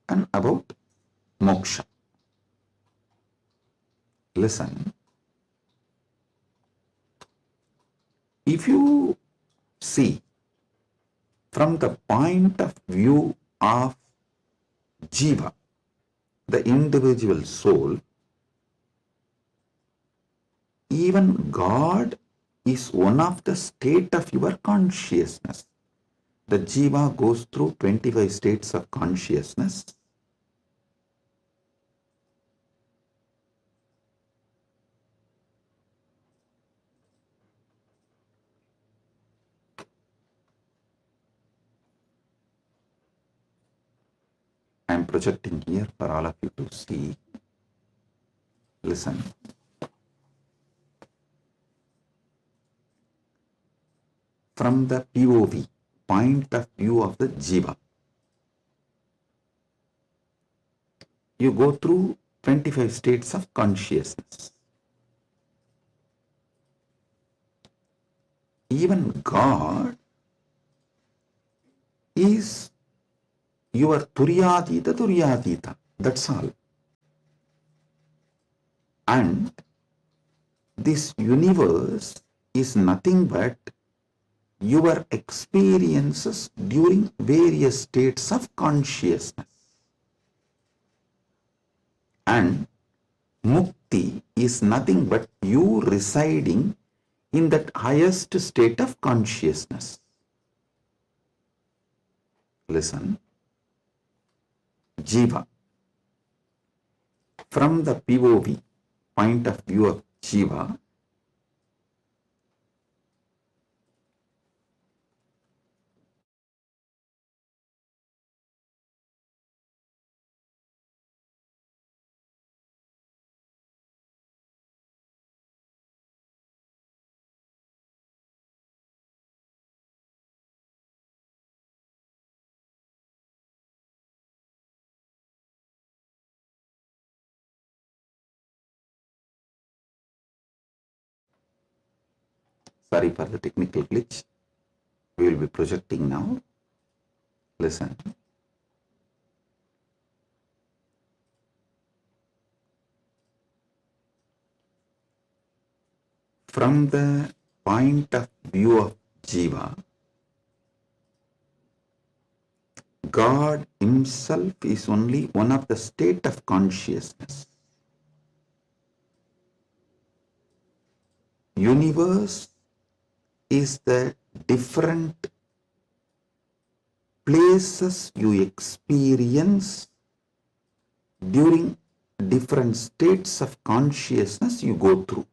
and about Moksha. Listen. If you see from the point of view of Jiva, the individual soul, even God is one of the state of your consciousness. The Jiva goes through 25 states of consciousness. I am projecting here for all of you to see. Listen. From the POV, point of view of the Jiva, you go through 25 states of consciousness. Even God is your Turyatita. That's all. And this universe is nothing but your experiences during various states of consciousness. And Mukti is nothing but you residing in that highest state of consciousness. Listen. Jiva. From the POV, point of view of Jiva, Sorry for the technical glitch. We will be projecting now. Listen. From the point of view of Jiva, God himself is only one of the state of consciousness. Universe is the different places you experience during different states of consciousness you go through.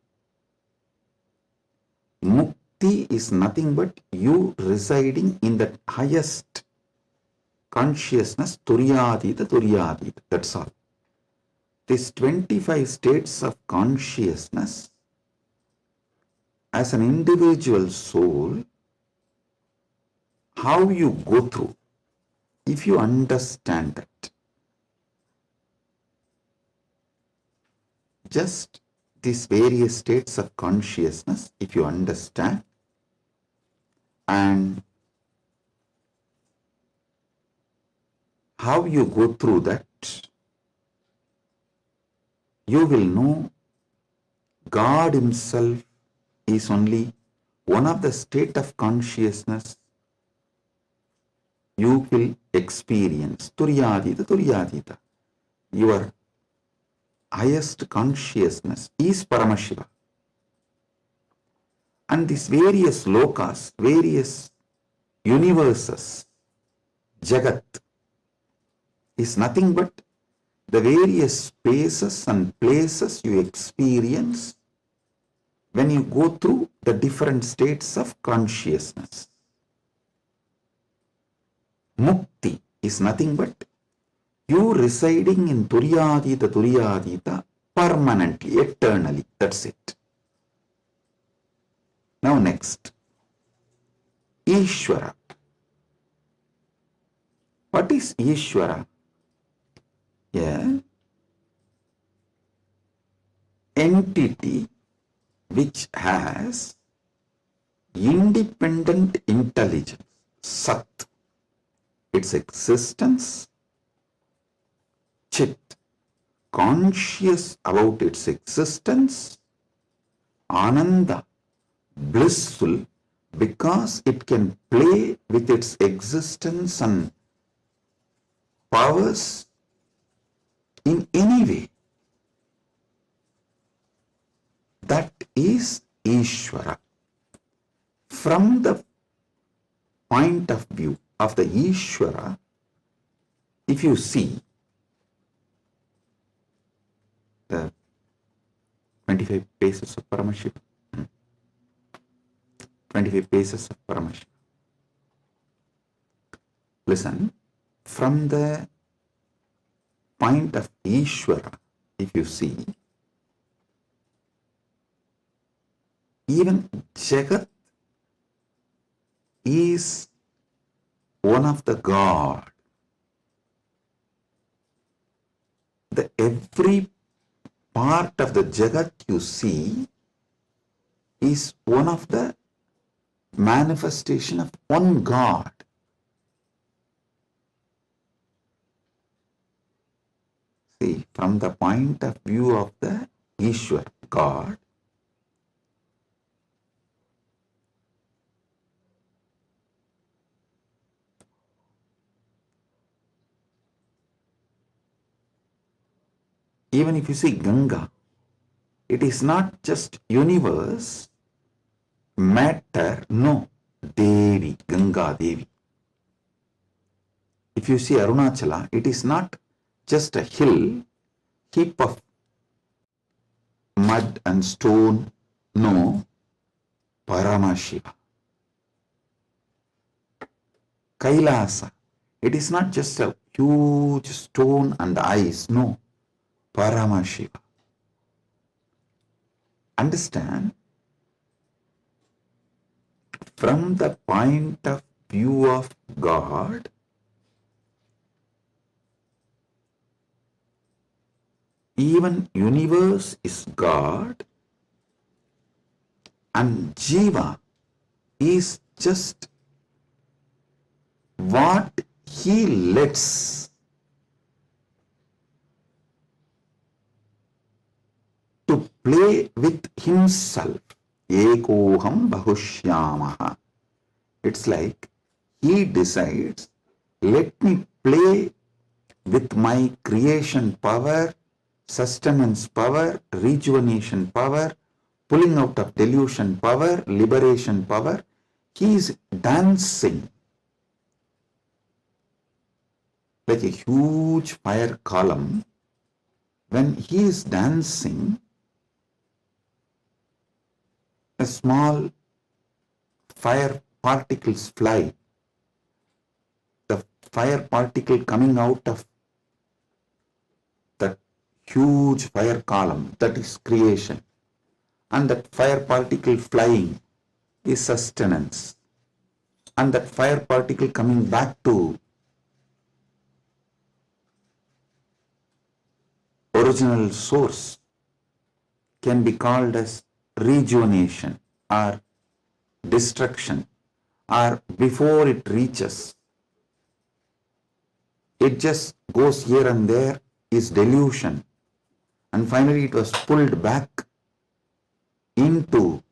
Mukti is nothing but you residing in the highest consciousness, Turyadita, that's all. These 25 states of consciousness, as an individual soul, how you go through, if you understand that, just these various states of consciousness, if you understand, and how you go through that, you will know God himself is only one of the state of consciousness you will experience. Turyadita. Your highest consciousness is Paramashiva. And these various lokas, various universes, Jagat, is nothing but the various spaces and places you experience when you go through the different states of consciousness. Mukti is nothing but you residing in Turyadita permanently, eternally. That's it. Now next, Ishwara. What is Ishwara? Yeah. Entity which has independent intelligence, Sat, its existence, Chit, conscious about its existence, Ananda, blissful because it can play with its existence and powers in any way. That is Ishwara. From the point of view of the Ishwara, if you see the 25 paces of Paramashivam, 25 paces of Paramashivam. Listen, from the point of Ishwara, if you see, even Jagat is one of the God. The every part of the Jagat you see is one of the manifestation of one God. See, from the point of view of the Ishwar, God, even if you see Ganga, it is not just universe, matter, no, Devi, Ganga Devi. If you see Arunachala, it is not just a hill, heap of mud and stone, no, Paramashiva. Kailasa, it is not just a huge stone and ice, no, Paramashiva. Understand? From the point of view of God, even universe is God and Jiva is just what he lets to play with himself. Ekoham bahushyamaha. It's like he decides, let me play with my creation power, sustenance power, rejuvenation power, pulling out of delusion power, liberation power. He is dancing like a huge fire column. When he is dancing, a small fire particles fly. The fire particle coming out of that huge fire column, that is creation. And that fire particle flying is sustenance. And that fire particle coming back to original source can be called as rejuvenation or destruction, or before it reaches, it just goes here and there, is delusion, and finally it was pulled back into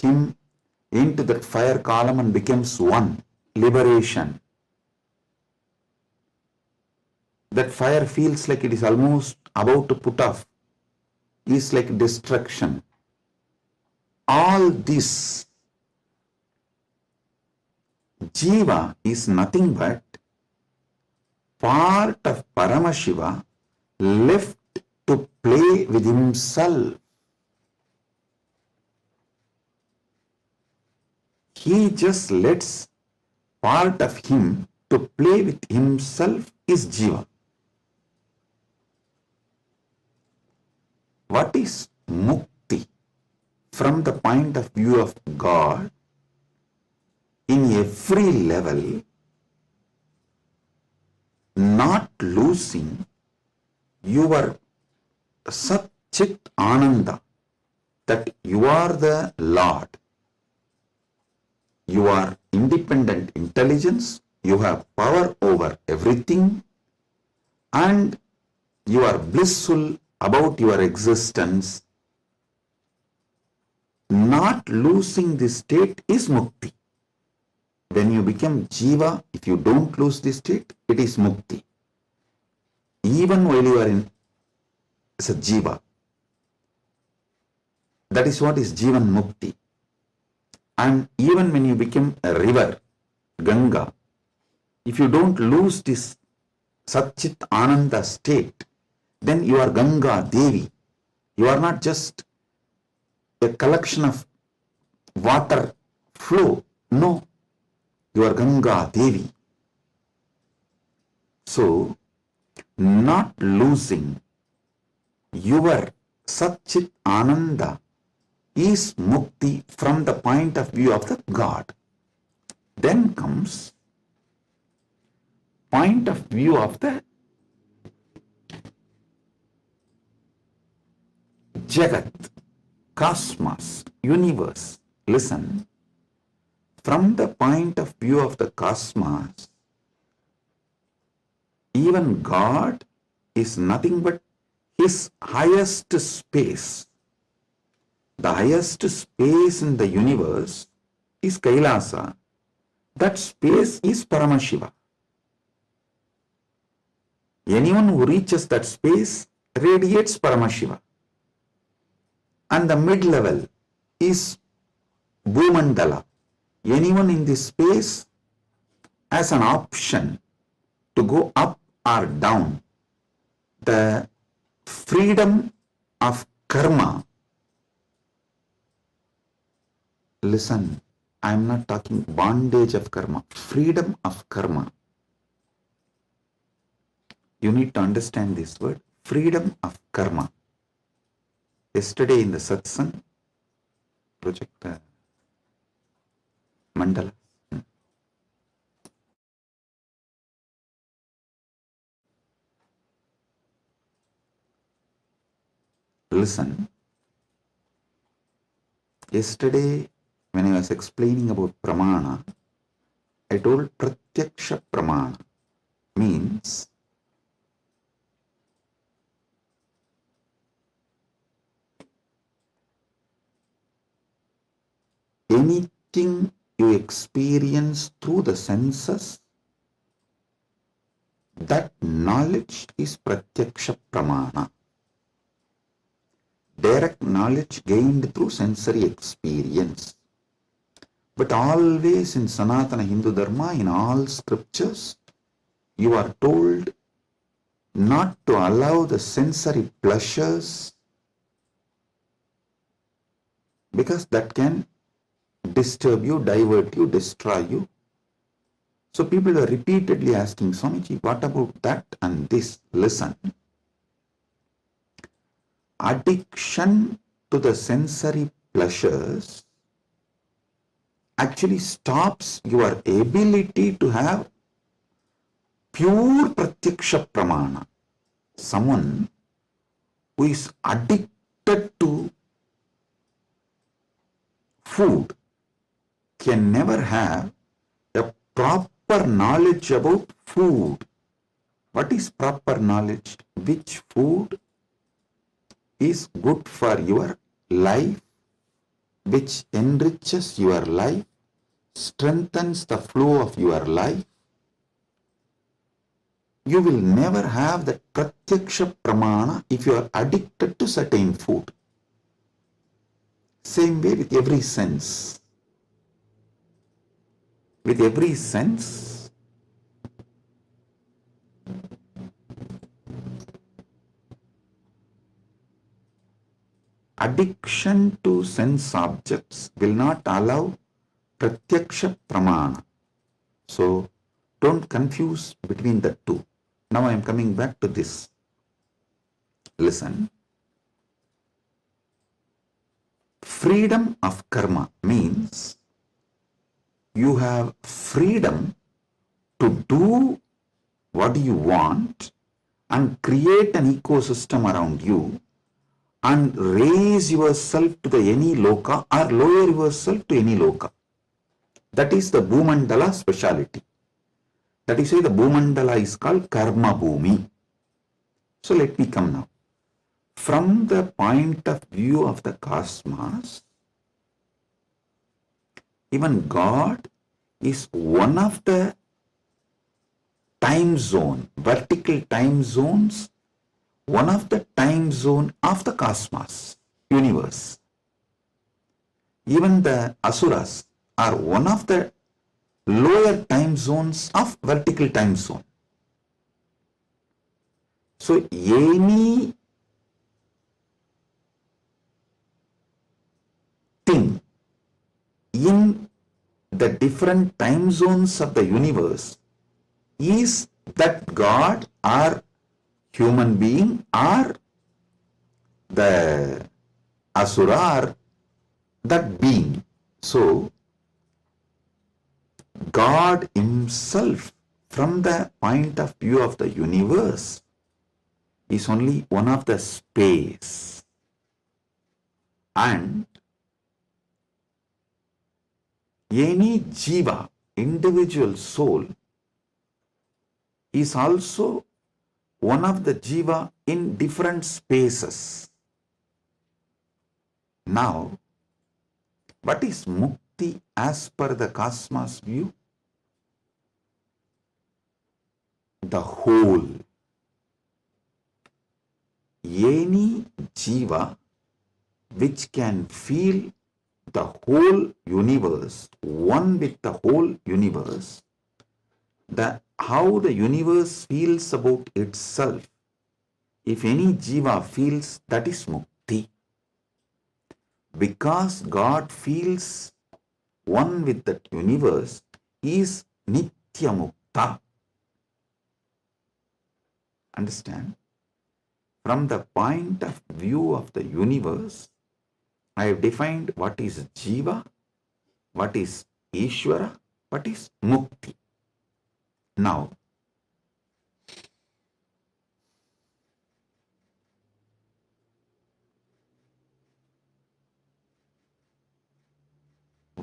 him, into that fire column, and becomes one, liberation. That fire feels like it is almost about to put off, is like destruction. All this, Jiva is nothing but part of Paramashiva left to play with himself. He just lets part of him to play with himself is Jiva. What is mukti from the point of view of God? In every level, not losing your Sat Chit Ananda, that you are the Lord. You are independent intelligence, you have power over everything, and you are blissful about your existence. Not losing this state is mukti. When you become Jiva, if you don't lose this state, it is mukti. Even while you are in as a Jiva, that is what is Jivan Mukti. And even when you become a river, Ganga, if you don't lose this Satchit Ananda state, then you are Ganga Devi. You are not just a collection of water flow. No, you are Ganga Devi. So, not losing your Satchit Ananda is mukti from the point of view of the God. Then comes point of view of the Jagat, cosmos, universe. Listen, from the point of view of the cosmos, even God is nothing but his highest space. The highest space in the universe is Kailasa. That space is Paramashiva. Anyone who reaches that space radiates Paramashiva. And the mid-level is Bhumandala. Anyone in this space has an option to go up or down. The freedom of karma. Listen, I am not talking bondage of karma, freedom of karma. You need to understand this word, freedom of karma. Yesterday in the Satsang, project mandala. Listen, yesterday when I was explaining about pramana, I told pratyaksha pramana means anything you experience through the senses, that knowledge is pratyaksha pramana. Direct knowledge gained through sensory experience. But always in Sanatana Hindu Dharma, in all scriptures, you are told not to allow the sensory pleasures, because that can disturb you, divert you, destroy you. So people are repeatedly asking, Swamiji, what about that and this? Listen. Addiction to the sensory pleasures actually stops your ability to have pure pratyaksha pramana. Someone who is addicted to food can never have a proper knowledge about food. What is proper knowledge? Which food is good for your life, which enriches your life, strengthens the flow of your life. You will never have that pratyaksha pramana if you are addicted to certain food. Same way with every sense. With every sense, addiction to sense objects will not allow pratyaksha pramana. So don't confuse between the two. Now I am coming back to this. Listen. Freedom of karma means you have freedom to do what you want and create an ecosystem around you and raise yourself to the any loka or lower yourself to any loka. That is the Bhumandala speciality. That is why the Bhumandala is called Karma Bhumi. So let me come now. From the point of view of the cosmos, even God is one of the time zone, vertical time zones, one of the time zone of the cosmos, universe. Even the asuras are one of the lower time zones of vertical time zone. So any thing in the different time zones of the universe is that God or human being or the asura or that being. So God himself, from the point of view of the universe, is only one of the space. And any jiva, individual soul, is also one of the jiva in different spaces. Now, what is mukti as per the cosmos view? The whole. Any jiva which can feel the whole universe, one with the whole universe, how the universe feels about itself, if any jiva feels, that is mukti. Because God feels one with that universe, is nitya mukta. Understand? From the point of view of the universe, I have defined what is Jiva, what is Ishwara, what is Mukti. Now,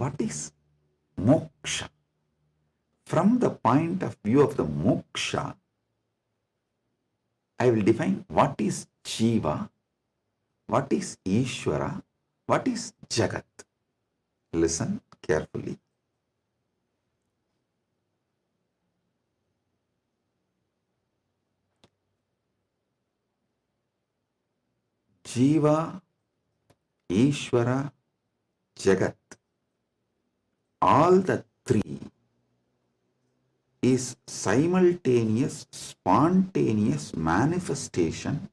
what is moksha? From the point of view of the moksha, I will define what is Jiva, what is Ishwara, what is Jagat. Listen carefully. Jiva, Ishwara, Jagat, all the three is simultaneous, spontaneous manifestation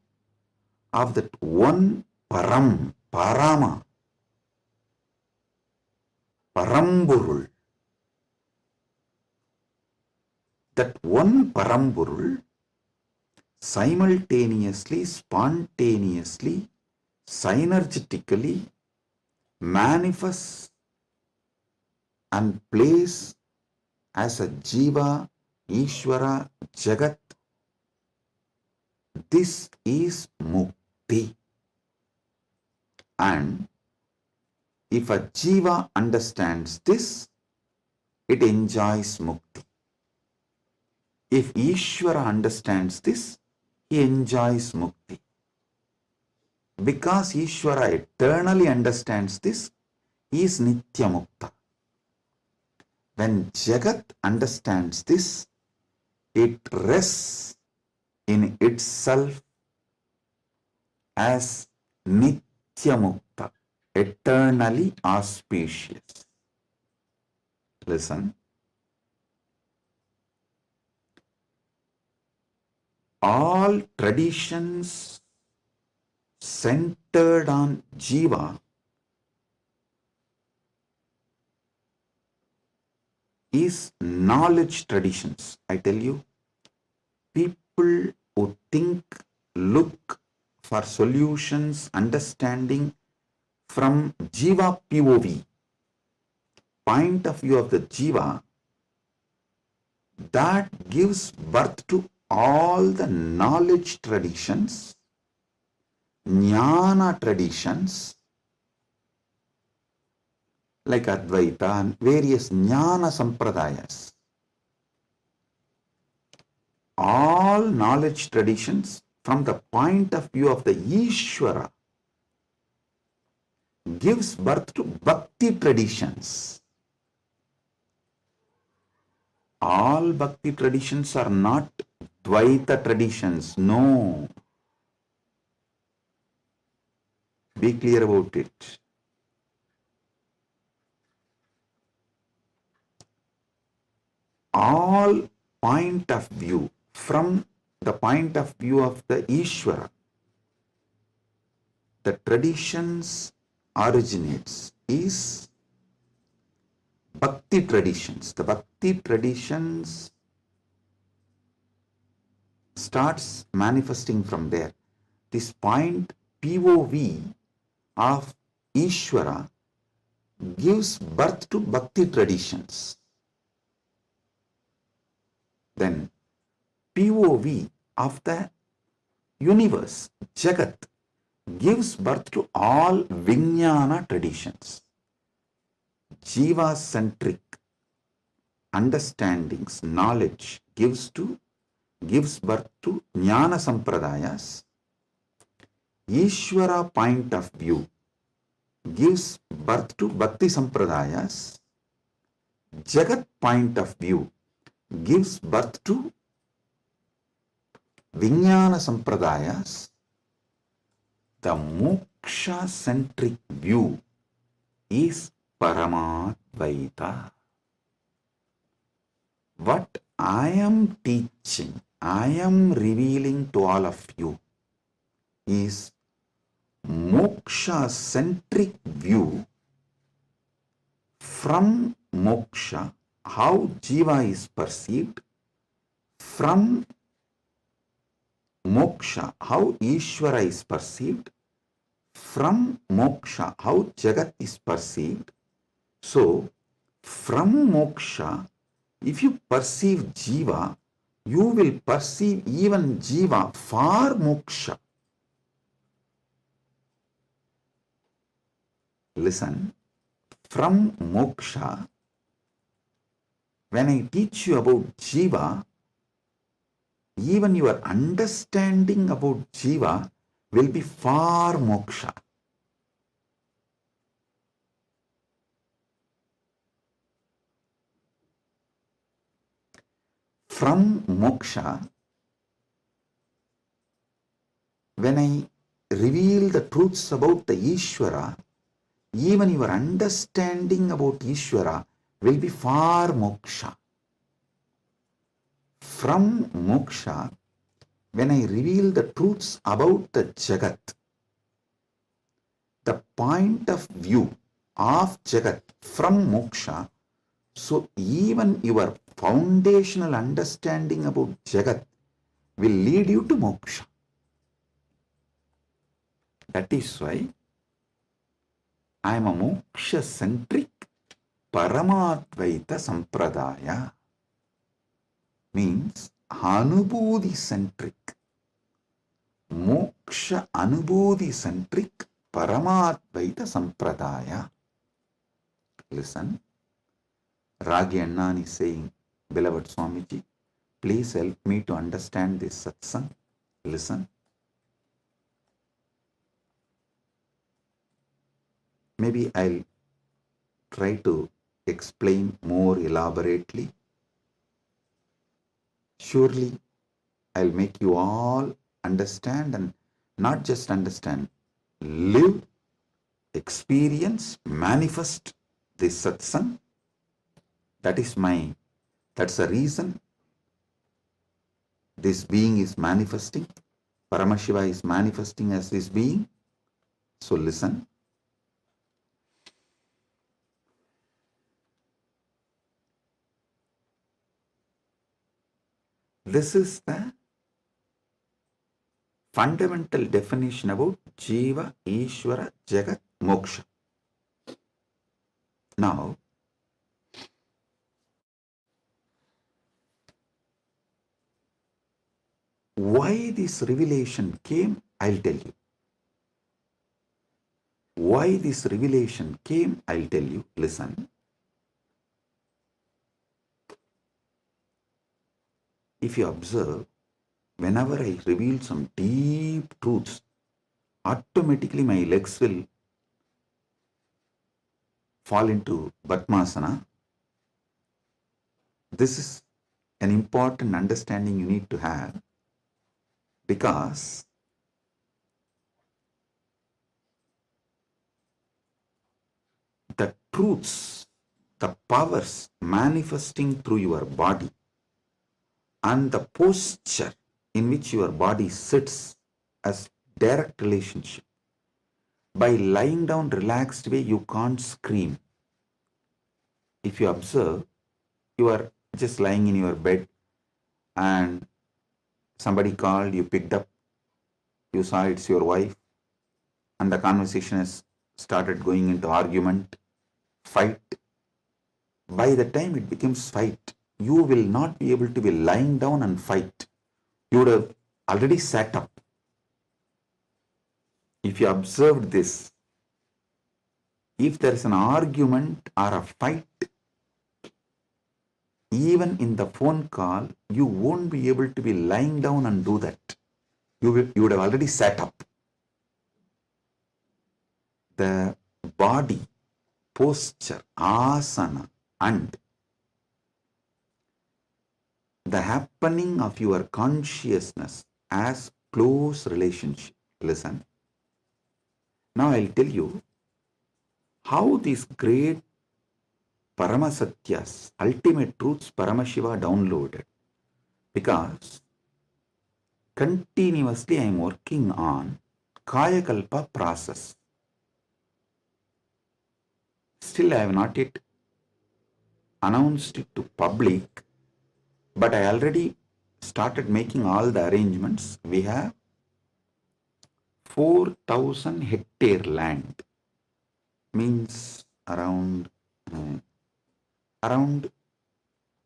of that one Param, Parama, Paramburul. That one Paramburul simultaneously, spontaneously, synergetically manifests and plays as a Jiva, Ishwara, Jagat. This is Mukti. And if a Jiva understands this, it enjoys Mukti. If Ishwara understands this, he enjoys Mukti. Because Ishwara eternally understands this, he is Nitya Mukta. When Jagat understands this, it rests in itself as Nitya Mukta, eternally auspicious. Listen. All traditions centered on Jiva is knowledge traditions. I tell you, people who think, look for solutions, understanding from Jiva POV, point of view of the Jiva, that gives birth to all the knowledge traditions, jnana traditions, like Advaita and various jnana sampradayas. All knowledge traditions from the point of view of the Ishwara gives birth to bhakti traditions. All bhakti traditions are not Dvaita traditions. No. Be clear about it. All point of view from the point of view of the Ishwara, the traditions originates is Bhakti traditions. The Bhakti traditions starts manifesting from there. This point POV of Ishwara gives birth to Bhakti traditions. Then POV of the universe, Jagat, gives birth to all Vijnana traditions. Jiva-centric understandings, knowledge gives birth to Jnana Sampradayas. Ishwara point of view gives birth to Bhakti Sampradayas. Jagat point of view gives birth to Vijnana Sampradayas. The moksha-centric view is Paramadvaita. What I am teaching, I am revealing to all of you is moksha-centric view. From moksha, how Jiva is perceived. From moksha, how Ishwara is perceived. From moksha, how Jagat is perceived. So, from moksha, if you perceive Jiva, you will perceive even Jiva for moksha. Listen, From moksha, when I teach you about Jiva, even your understanding about Jiva will be far moksha. From moksha, when I reveal the truths about the Ishwara, even your understanding about Ishwara will be far moksha. From moksha, when I reveal the truths about the Jagat, the point of view of Jagat from moksha, so even your foundational understanding about Jagat will lead you to moksha. That is why I am a moksha-centric Paramadvaita Sampradaya. Means Anubodhi-centric, Moksha Anubodhi-centric Paramadvaita Sampradaya. Listen, Ragi Annan is saying, beloved Swamiji, please help me to understand this satsang. Listen. Maybe I'll try to explain more elaborately. Surely I'll make you all understand, and not just understand, live, experience, manifest this satsang. That's the reason this being is manifesting. Paramashiva is manifesting as this being. So listen. This is the fundamental definition about Jiva, Ishwara, Jagat, Moksha. Now, why this revelation came, I'll tell you. Why this revelation came, I'll tell you. Listen. If you observe, whenever I reveal some deep truths, automatically my legs will fall into Padmasana. This is an important understanding you need to have, because the truths, the powers manifesting through your body, and the posture in which your body sits as direct relationship. By lying down relaxed way, you can't scream. If you observe, you are just lying in your bed and somebody called, you picked up, you saw it's your wife, and the conversation has started going into argument, fight. By the time it becomes fight, you will not be able to be lying down and fight. You would have already sat up. If you observed this, if there is an argument or a fight, even in the phone call, you won't be able to be lying down and do that. You would have already sat up. The body, posture, asana, and the happening of your consciousness as close relationship. Listen. Now I'll tell you how these great Paramasatyas, ultimate truths Paramashiva downloaded. Because continuously I am working on Kayakalpa process. Still I have not yet announced it to public, but I already started making all the arrangements. We have 4,000 hectare land, means around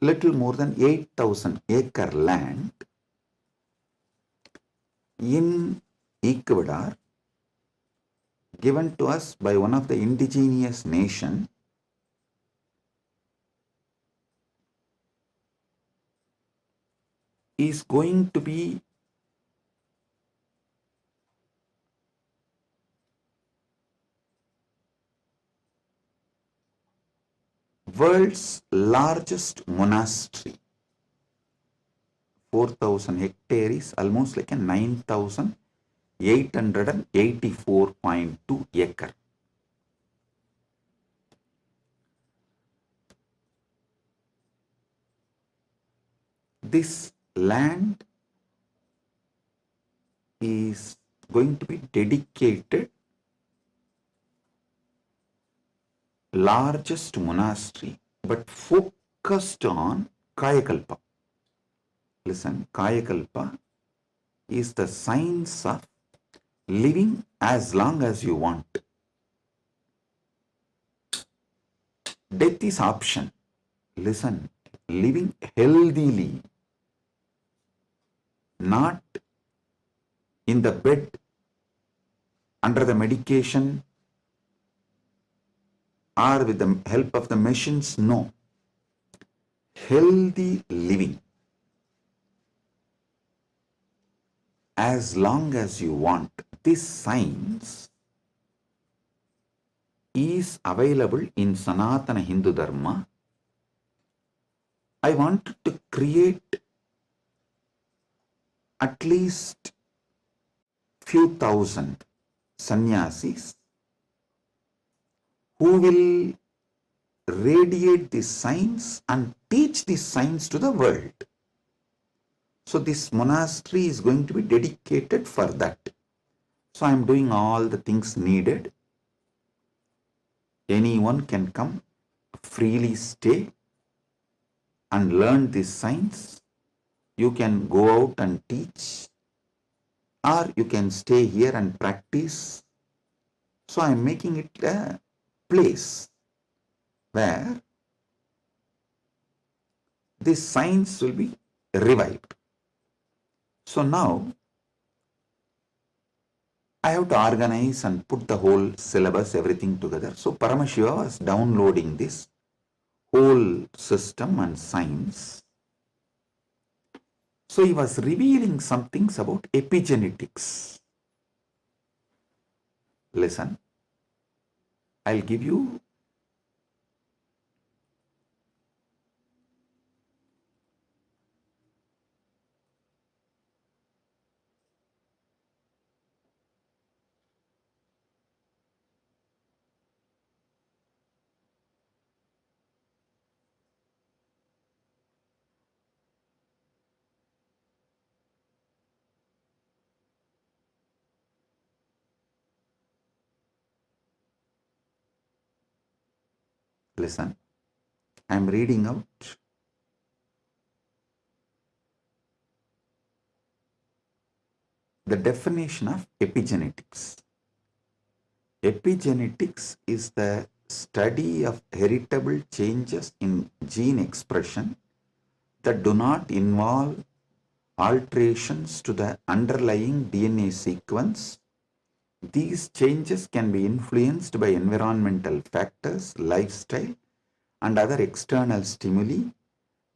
little more than 8,000 acre land in Ecuador, given to us by one of the indigenous nation is going to be world's largest monastery. 4,000 hectares is almost like a 9,884.2 acre. This land is going to be dedicated largest monastery, but focused on Kayakalpa. Listen, Kayakalpa is the science of living as long as you want. Death is option. Listen, living healthily, not in the bed, under the medication, or with the help of the machines. No. Healthy living. As long as you want. This science is available in Sanatana Hindu Dharma. I wanted to create at least few thousand sannyasis who will radiate this science and teach this science to the world. So this monastery is going to be dedicated for that. So I am doing all the things needed. Anyone can come, freely stay and learn this science. You can go out and teach, or you can stay here and practice. So I am making it a place where this science will be revived. So now I have to organize and put the whole syllabus, everything together. So Paramashiva was downloading this whole system and science. So he was revealing some things about epigenetics. Listen, I'll give you listen, I am reading out the definition of epigenetics. Epigenetics is the study of heritable changes in gene expression that do not involve alterations to the underlying DNA sequence. These changes can be influenced by environmental factors, lifestyle, and other external stimuli.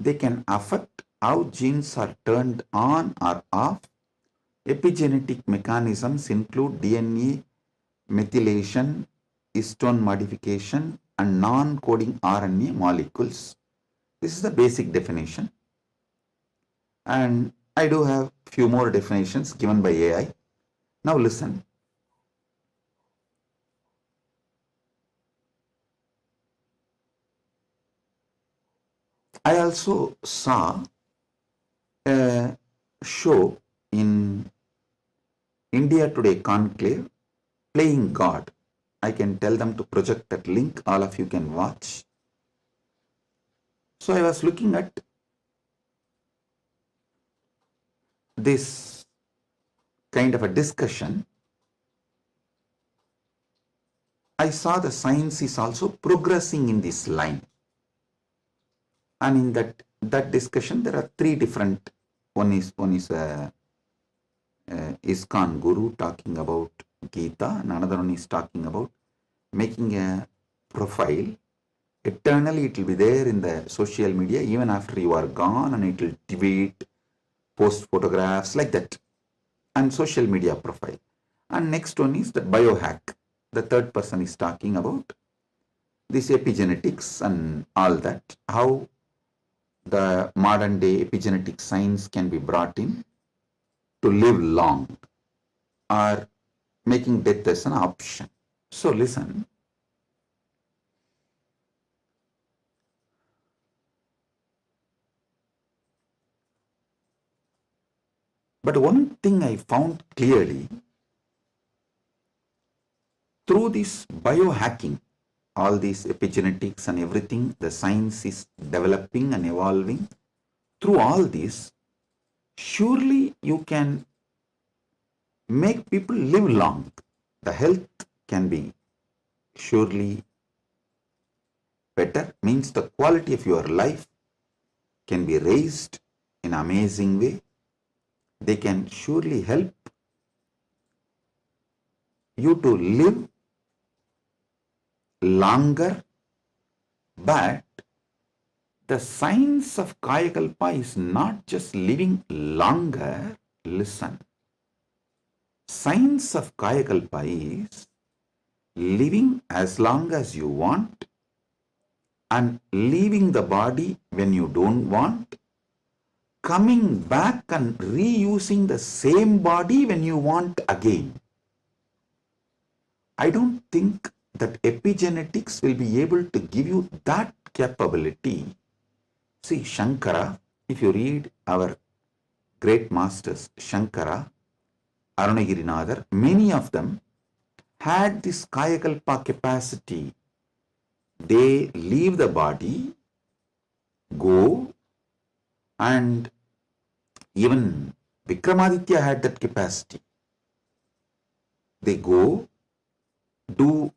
They can affect how genes are turned on or off. Epigenetic mechanisms include DNA methylation, histone modification, and non-coding RNA molecules. This is the basic definition. And I do have few more definitions given by AI. Now listen. I also saw a show in India Today Conclave, Playing God. I can tell them to project that link. All of you can watch. So I was looking at this kind of a discussion. I saw the science is also progressing in this line. And in that discussion, there are three different. One is ISKCON Guru talking about Gita, and another one is talking about making a profile. Eternally, it will be there in the social media even after you are gone, and it will tweet, post photographs like that, and social media profile. And next one is the biohack. The third person is talking about this epigenetics and all that, how the modern day epigenetic science can be brought in to live long or making death as an option. So listen. But one thing I found clearly through this biohacking, all these epigenetics and everything, the science is developing and evolving. Through all this, surely you can make people live long. The health can be surely better, means the quality of your life can be raised in an amazing way. They can surely help you to live longer, but the science of Kayakalpa is not just living longer. Listen, science of Kayakalpa is living as long as you want and leaving the body when you don't want, coming back and reusing the same body when you want again. I don't think that epigenetics will be able to give you that capability. See, Shankara, if you read our great masters, Shankara, Arunagirinadar, many of them had this Kayakalpa capacity. They leave the body, go, and even Vikramaditya had that capacity. They go, do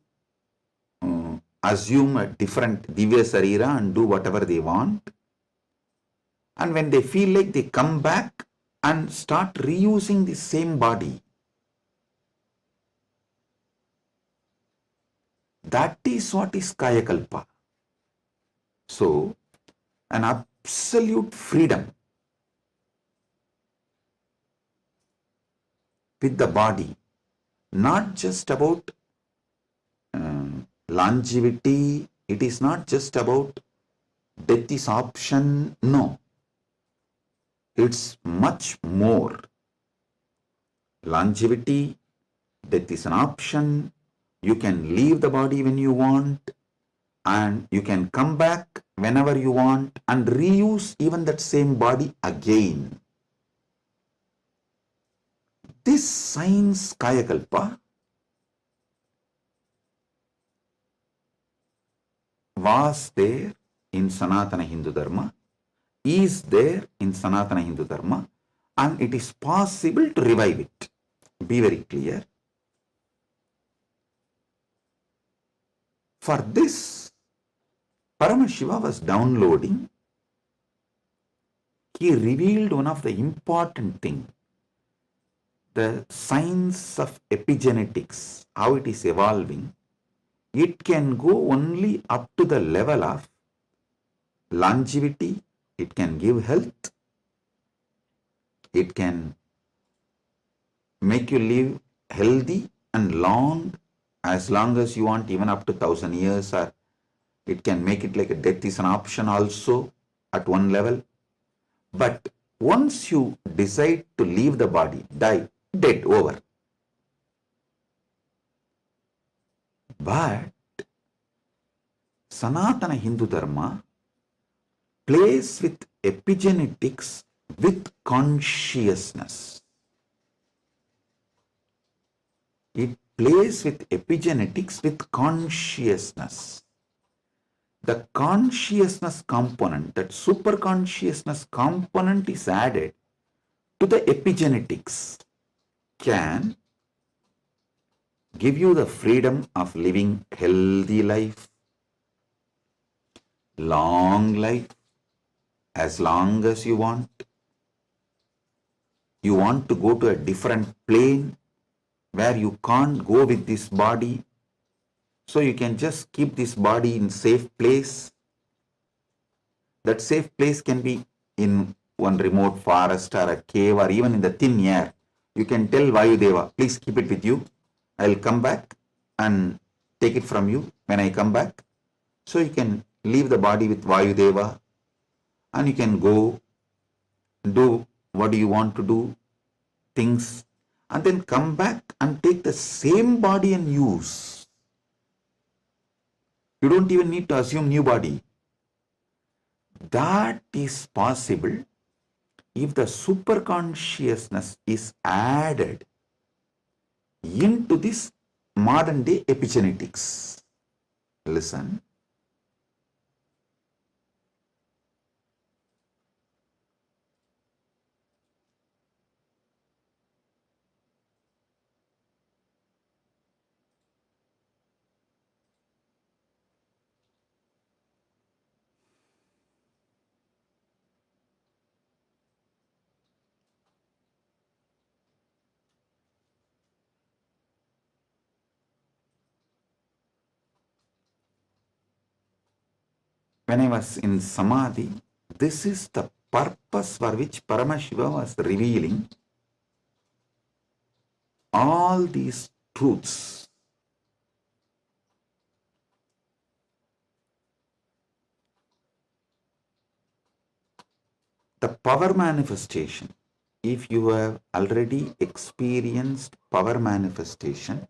assume a different Divya Sarira and do whatever they want. And when they feel like, they come back and start reusing the same body. That is what is Kayakalpa. So, an absolute freedom with the body, not just about longevity, it is not just about death is option, no. It's much more. Longevity, death is an option, you can leave the body when you want, and you can come back whenever you want and reuse even that same body again. This science Kayakalpa was there in Sanatana Hindu Dharma, is there in Sanatana Hindu Dharma, and it is possible to revive it. Be very clear. For this, Paramashiva was downloading. He revealed one of the important things, the science of epigenetics, how it is evolving. It can go only up to the level of longevity. It can give health. It can make you live healthy and long as you want, even up to 1,000 years, or it can make it like a death is an option also at one level. But once you decide to leave the body, die, dead, over. But Sanatana Hindu Dharma plays with epigenetics with consciousness. It plays with epigenetics with consciousness. The consciousness component, that superconsciousness component is added to the epigenetics, can give you the freedom of living healthy life, long life, as long as you want. You want to go to a different plane where you can't go with this body, so you can just keep this body in safe place. That safe place can be in one remote forest or a cave or even in the thin air, you can tell Vayudeva, please keep it with you. I'll come back and take it from you when I come back. So you can leave the body with Vayudeva and you can go do what do you want to do, things, and then come back and take the same body and use. You don't even need to assume new body. That is possible if the superconsciousness is added into this modern day epigenetics. Listen. When I was in Samadhi, this is the purpose for which Paramashiva was revealing all these truths. The power manifestation, if you have already experienced power manifestation,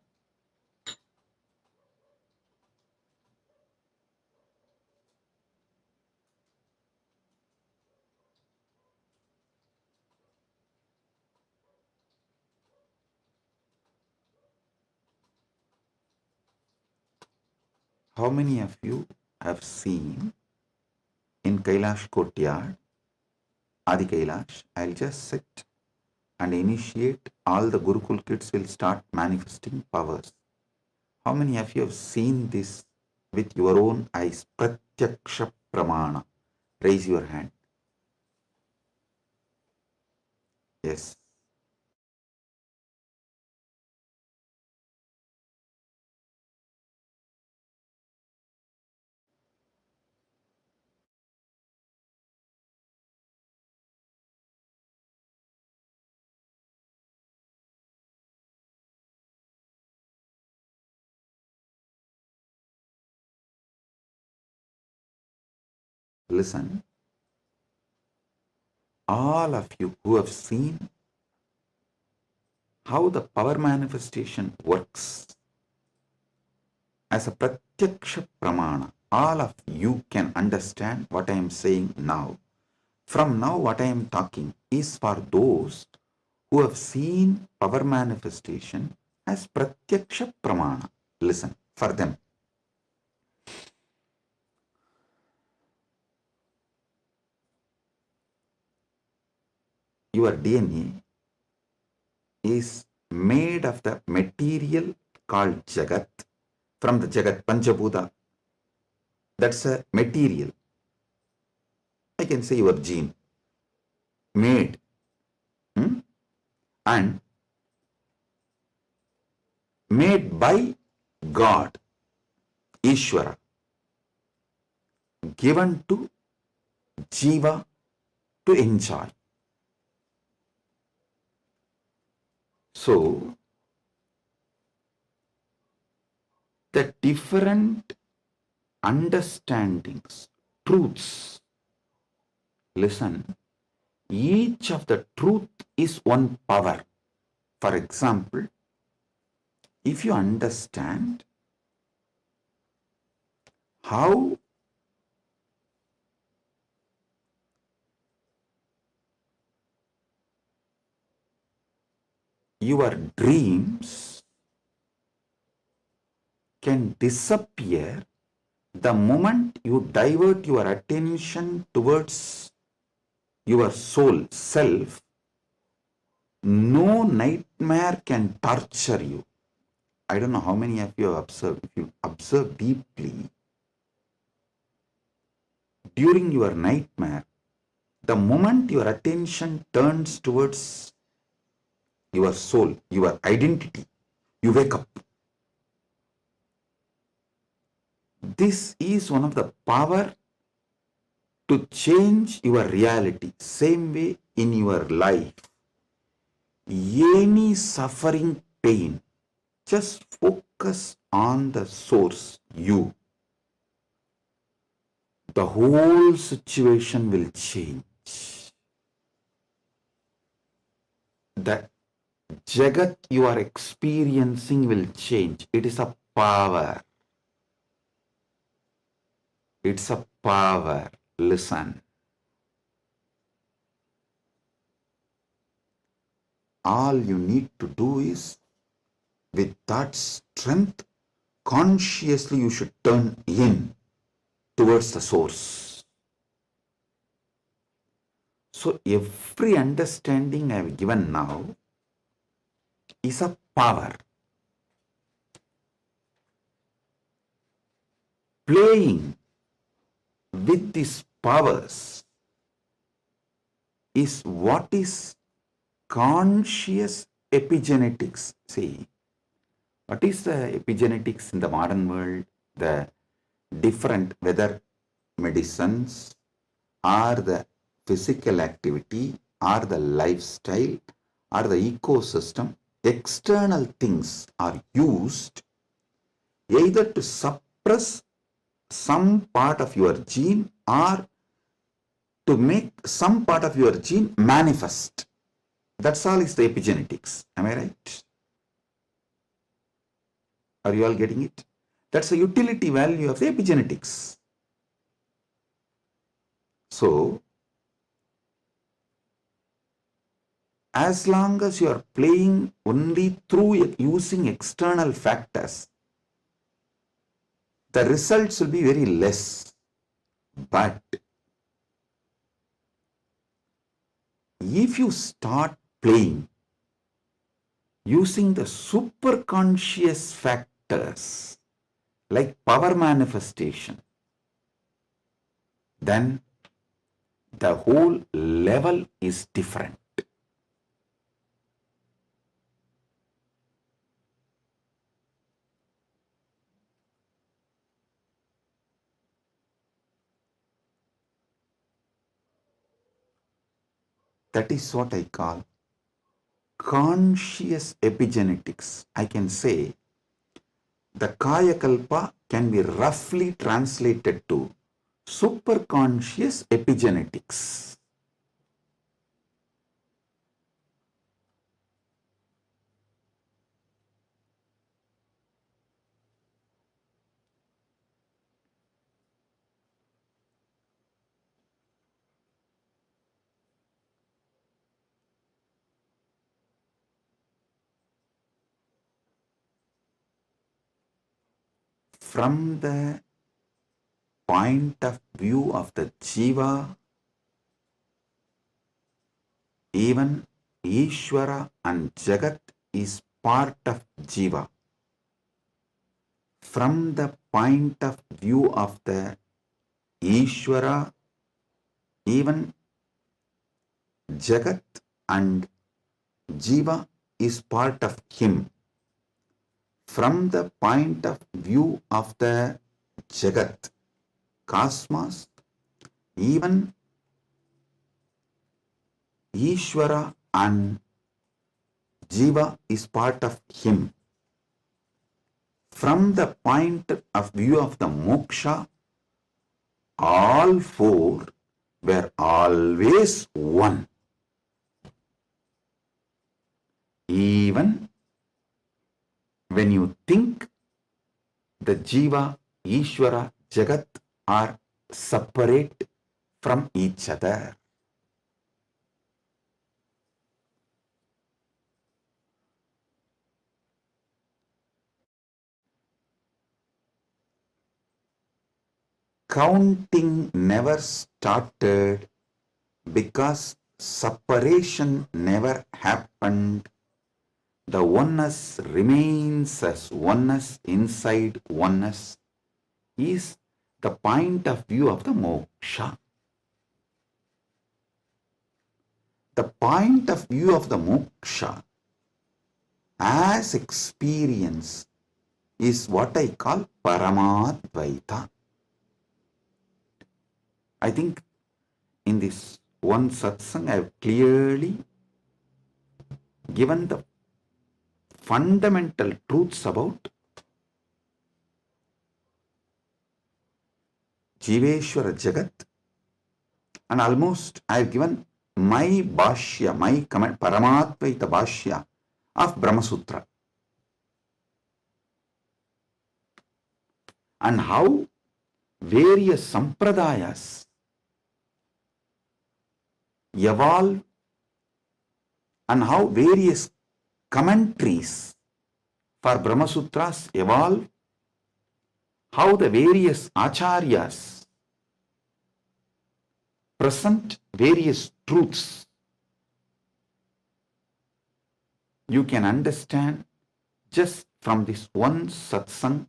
how many of you have seen in Kailash Courtyard, Adi Kailash, I'll just sit and initiate, all the Gurukul kids will start manifesting powers. How many of you have seen this with your own eyes? Pratyaksha Pramana. Raise your hand. Yes. Listen. All of you who have seen how the power manifestation works as a pratyaksha pramana, all of you can understand what I am saying now. From now, what I am talking is for those who have seen power manifestation as pratyaksha pramana. Listen, for them. Your DNA is made of the material called Jagat, from the Jagat, Panchabhuta. That's a material. I can say your gene. Made. And made by God, Ishwara, given to Jiva to enjoy. So, the different understandings, truths, listen, each of the truth is one power. For example, if you understand how your dreams can disappear the moment you divert your attention towards your soul, self, no nightmare can torture you. I don't know how many of you have observed. If you observe deeply, during your nightmare, the moment your attention turns towards your soul, your identity, you wake up. This is one of the power to change your reality. Same way in your life, any suffering, pain, just focus on the source, you. The whole situation will change. The Jagat you are experiencing will change. It is a power. It's a power. Listen. All you need to do is, with that strength, consciously you should turn in towards the source. So every understanding I have given now is a power. Playing with these powers is what is conscious epigenetics. See, what is the epigenetics in the modern world? The different, whether medicines or the physical activity or the lifestyle or the ecosystem, external things are used either to suppress some part of your gene or to make some part of your gene manifest. That's all is the epigenetics. Am I right? Are you all getting it? That's the utility value of the epigenetics. So, as long as you are playing only through using external factors, the results will be very less. But if you start playing using the superconscious factors like power manifestation, then the whole level is different. That is what I call conscious epigenetics. I can say the Kaya Kalpa can be roughly translated to superconscious epigenetics. From the point of view of the Jiva, even Ishwara and Jagat is part of Jiva. From the point of view of the Ishwara, even Jagat and Jiva is part of him. From the point of view of the Jagat, cosmos, even Ishwara and Jiva is part of him. From the point of view of the moksha, all four were always one. Even when you think the Jiva, Ishwara, Jagat are separate from each other. Counting never started because separation never happened. The oneness remains as oneness inside oneness is the point of view of the moksha. The point of view of the moksha as experience is what I call Paramadvaita. I think in this one satsang, I have clearly given the fundamental truths about Jiveshwara Jagat, and almost I have given my bhashya, my comment, Paramatvaita bhashya of Brahma Sutra, and how various sampradayas evolve, and how various commentaries for Brahma Sutras evolve, how the various acharyas present various truths. You can understand just from this one satsang.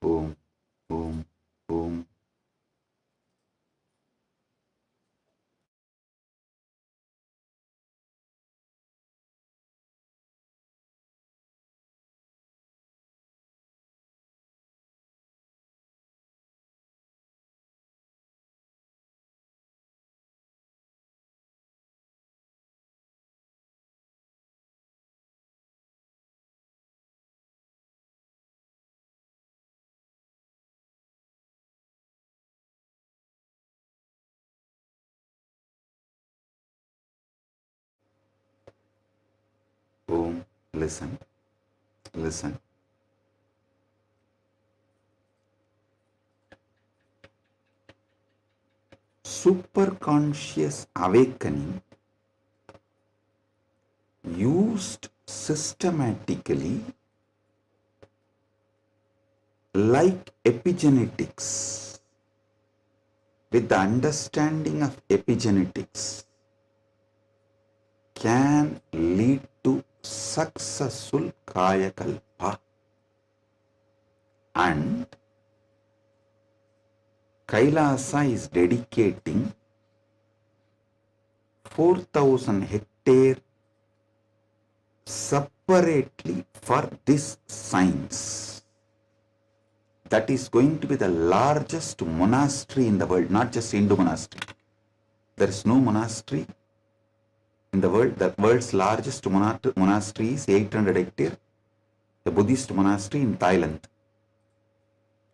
Boom, boom, boom. Boom. Listen, listen. Superconscious awakening used systematically like epigenetics. With the understanding of epigenetics can lead to successful kaya kalpa, and Kailasa is dedicating 4,000 hectare separately for this science. That is going to be the largest monastery in the world, not just Hindu monastery. There is no monastery in the world. The world's largest monastery is 800 hectare, the Buddhist monastery in Thailand.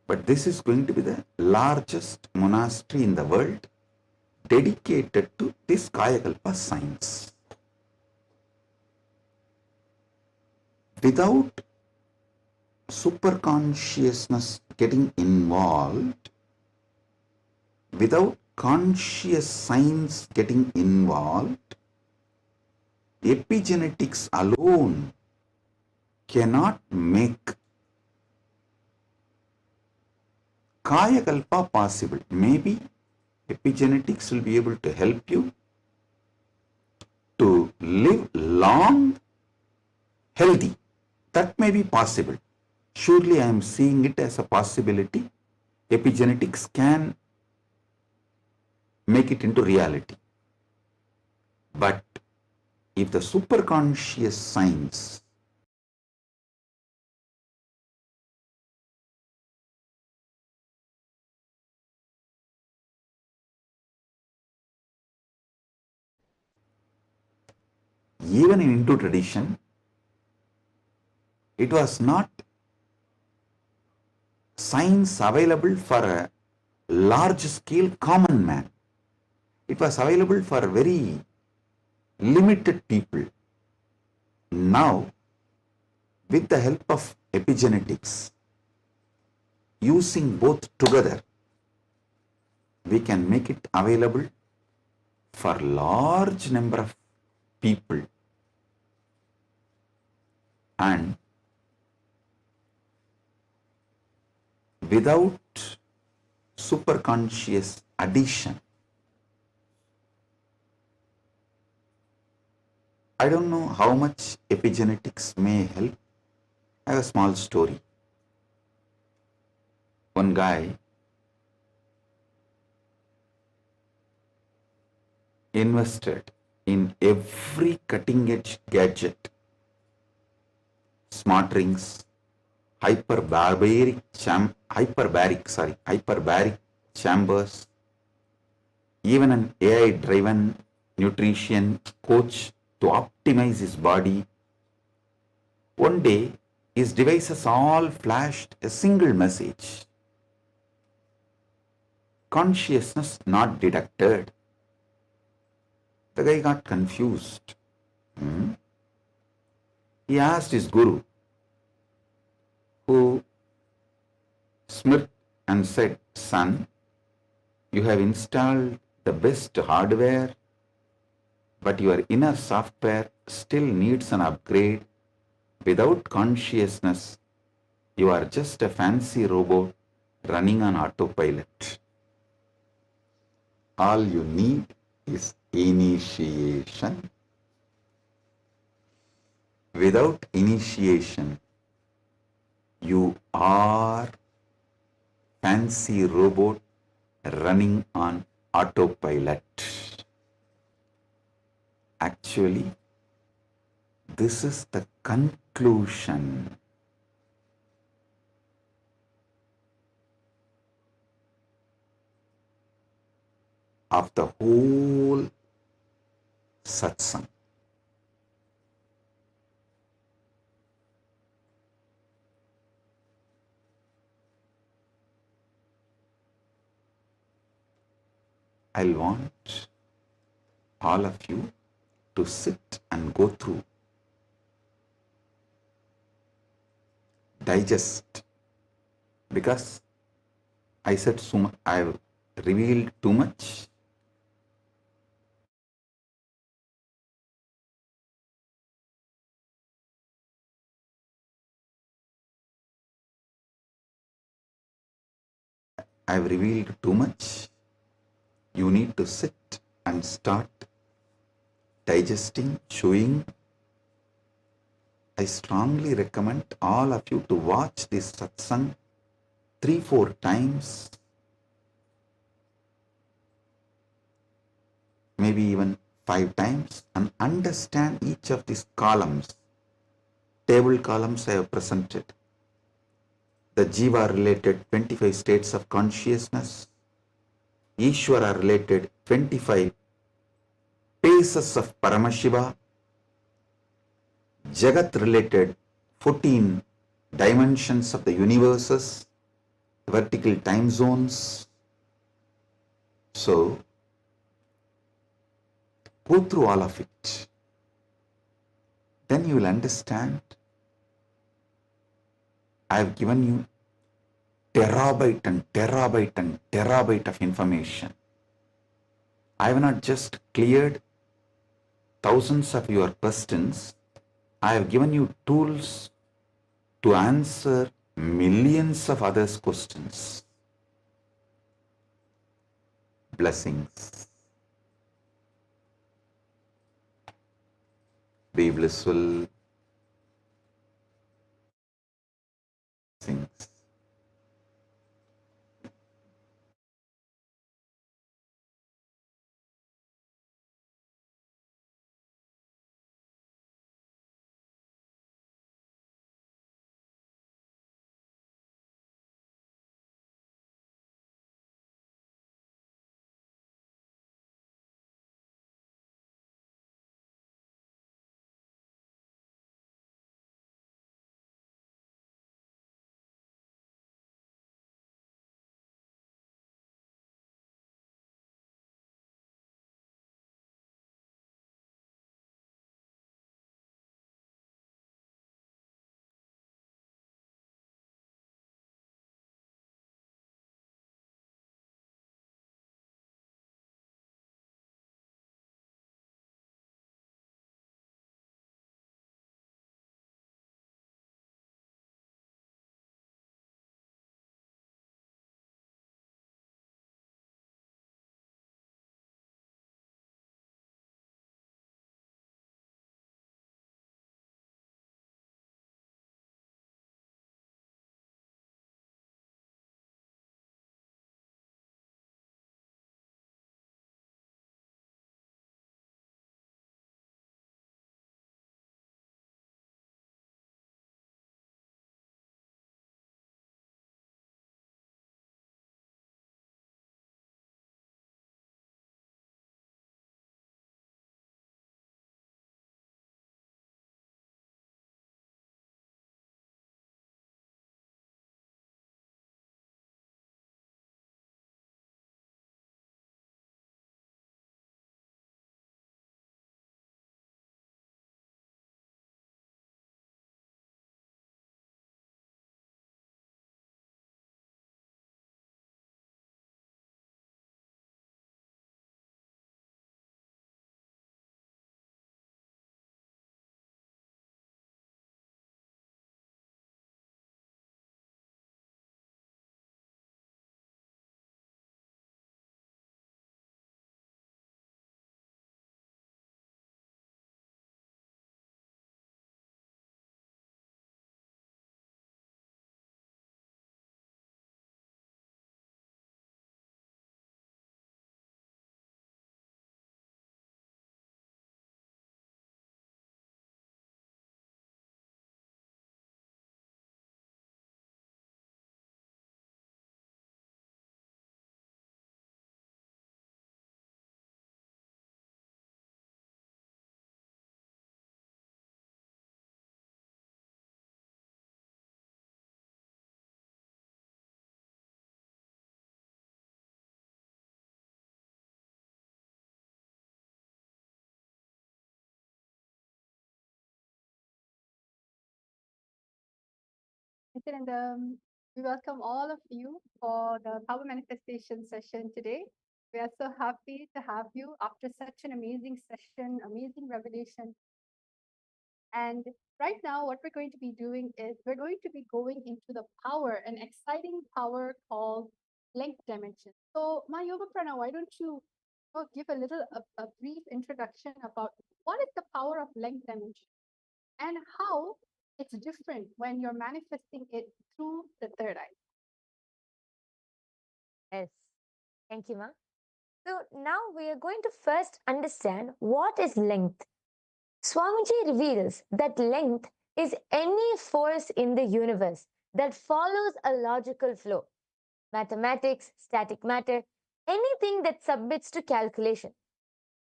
But this is going to be the largest monastery in the world dedicated to this Kayakalpa science. Without superconsciousness getting involved, without conscious science getting involved, epigenetics alone cannot make Kayakalpa possible. Maybe epigenetics will be able to help you to live long, healthy. That may be possible. Surely I am seeing it as a possibility. Epigenetics can make it into reality. But if the superconscious science even in Hindu tradition, it was not science available for a large scale common man. It was available for very limited people. Now, with the help of epigenetics, using both together, we can make it available for large number of people, and without superconscious addition. I don't know how much epigenetics may help. I have a small story. One guy invested in every cutting edge gadget, smart rings, hyperbaric chambers, even an AI driven nutrition coach to optimize his body. One day, his devices all flashed a single message: consciousness not detected. The guy got confused. He asked his guru, who smirked and said, "Son, you have installed the best hardware, but your inner software still needs an upgrade. Without consciousness, you are just a fancy robot running on autopilot. All you need is initiation. Without initiation, you are fancy robot running on autopilot." Actually, this is the conclusion. Of the whole satsang. I'll want all of you to sit and go through, digest, because I said so much, I've revealed too much. I've revealed too much. You need to sit and start digesting, chewing. I strongly recommend all of you to watch this satsang 3-4 times, maybe even 5 times, and understand each of these columns. Table columns I have presented. The Jiva related 25 states of consciousness, Ishwara related 25 paces of Paramashiva, Jagat related 14 dimensions of the universes, vertical time zones. So, go through all of it. Then you will understand. I have given you terabyte and terabyte and terabyte of information. I have not just cleared thousands of your questions. I have given you tools to answer millions of others' questions. Blessings. Be blissful. Blessings. Nityananda. We welcome all of you for the Power Manifestation session today. We are so happy to have you after such an amazing session, amazing revelation. And right now, what we're going to be doing is we're going to be going into the power, an exciting power called length dimension. So, my Yoga Prana, why don't you give a little, a brief introduction about what is the power of length dimension and how it's different when you're manifesting it through the third eye. Yes. Thank you, Ma. So now we are going to first understand what is length. Swamiji reveals that length is any force in the universe that follows a logical flow. Mathematics, static matter, anything that submits to calculation.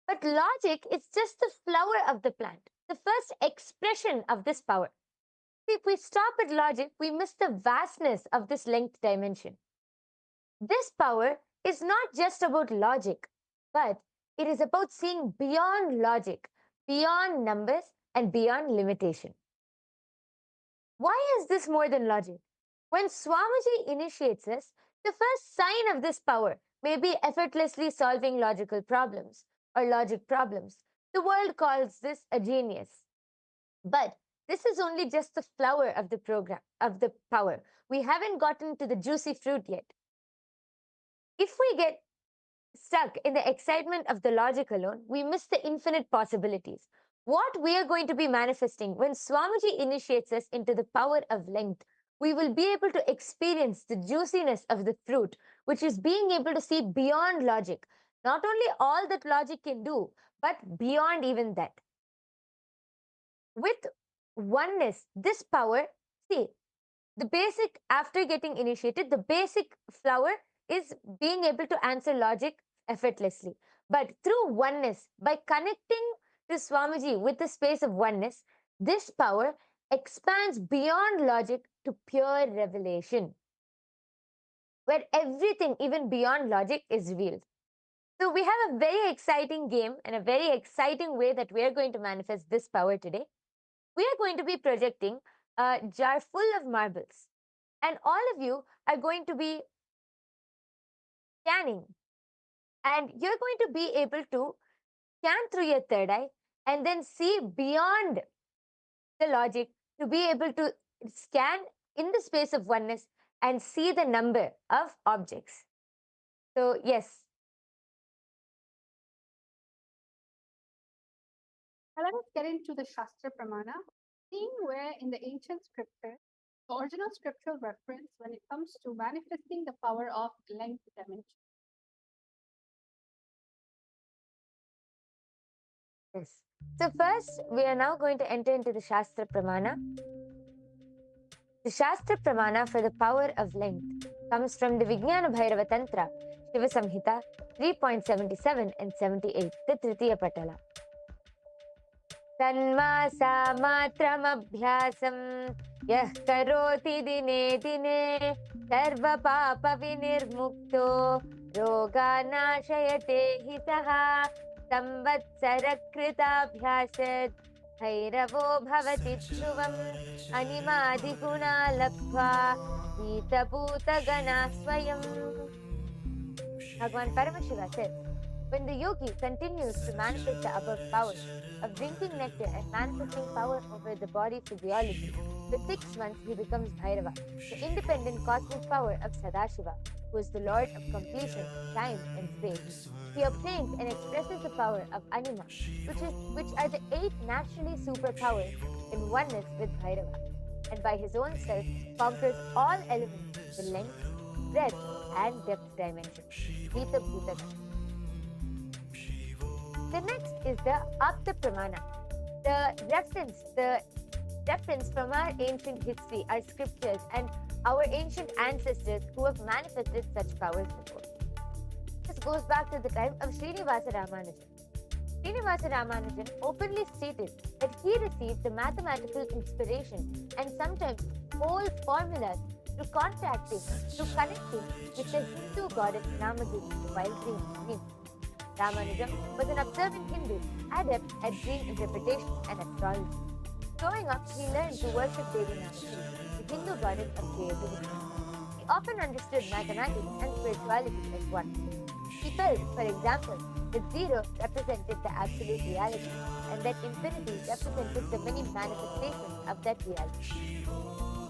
But logic is just the flower of the plant, the first expression of this power. If we stop at logic, we miss the vastness of this length dimension. This power is not just about logic, but it is about seeing beyond logic, beyond numbers, and beyond limitation. Why is this more than logic? When Swamiji initiates us, the first sign of this power may be effortlessly solving logical problems or logic problems. The world calls this a genius. But this is only just the flower of the program, of the power. We haven't gotten to the juicy fruit yet. If we get stuck in the excitement of the logic alone, we miss the infinite possibilities. What we are going to be manifesting when Swamiji initiates us into the power of length, we will be able to experience the juiciness of the fruit, which is being able to see beyond logic. Not only all that logic can do, but beyond even that. With oneness, this power, see, the basic, after getting initiated, the basic flower is being able to answer logic effortlessly. But through oneness, by connecting to Swamiji with the space of oneness, this power expands beyond logic to pure revelation, where everything, even beyond logic, is revealed. So we have a very exciting game and a very exciting way that we are going to manifest this power today. We are going to be projecting a jar full of marbles, and all of you are going to be scanning, and you're going to be able to scan through your third eye and then see beyond the logic, to be able to scan in the space of oneness and see the number of objects. So yes. Now let us get into the Shastra Pramana, seeing where in the ancient scripture, the original scriptural reference when it comes to manifesting the power of length dimension. Yes. So first, we are now going to enter into the Shastra Pramana. The Shastra Pramana for the power of length comes from the Vijnana Bhairava Tantra, Shiva Samhita 3.77 and 78, the Tritiya Patala. Tanmasa matramabhyasam yah karoti dine dine sarva papa vinirmukto roga nashayate hitaha samvatsara kritabhyasad bhairavo bhavati dhruvam animadi guna labhva nita bhuta gana swayam. Bhagavan Paramashivam says, when the yogi continues to manifest the above powers of drinking nectar and manifesting power over the body physiology, for 6 months he becomes Bhairava, the independent cosmic power of Sadashiva, who is the Lord of completion, time and space. He obtains and expresses the power of Anima, which are the 8 naturally superpowers in oneness with Bhairava, and by his own self conquers all elements, the length, breadth and depth dimension. Nita Bhuta. The next is the Apta Pramana. The reference from our ancient history, our scriptures, and our ancient ancestors who have manifested such powers before. This goes back to the time of Srinivasa Ramanujan. Srinivasa Ramanujan openly stated that he received the mathematical inspiration and sometimes whole formulas through contacting, through connecting with the Hindu goddess Namadevi while dreaming. Ramanujam was an observant Hindu, adept at dream interpretation and astrology. Growing up, he learned to worship Devi Namadevi, the Hindu goddess of creativity. He often understood mathematics and spirituality as one. He felt, for example, that zero represented the absolute reality and that infinity represented the many manifestations of that reality.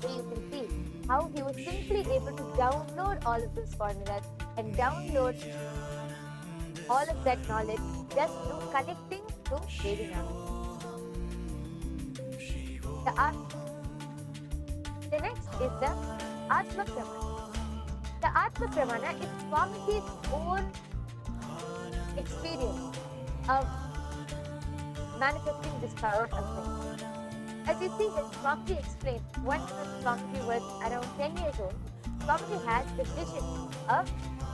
So you can see how he was simply able to download all of those formulas and download all of that knowledge just through connecting to Vedana. The next is the Atma Pramana. The Atma Pramana is Swamiji's own experience of manifesting this power of faith. As you see, when Swamiji explained, when Swamiji was around 10 years old, Swamiji had the vision of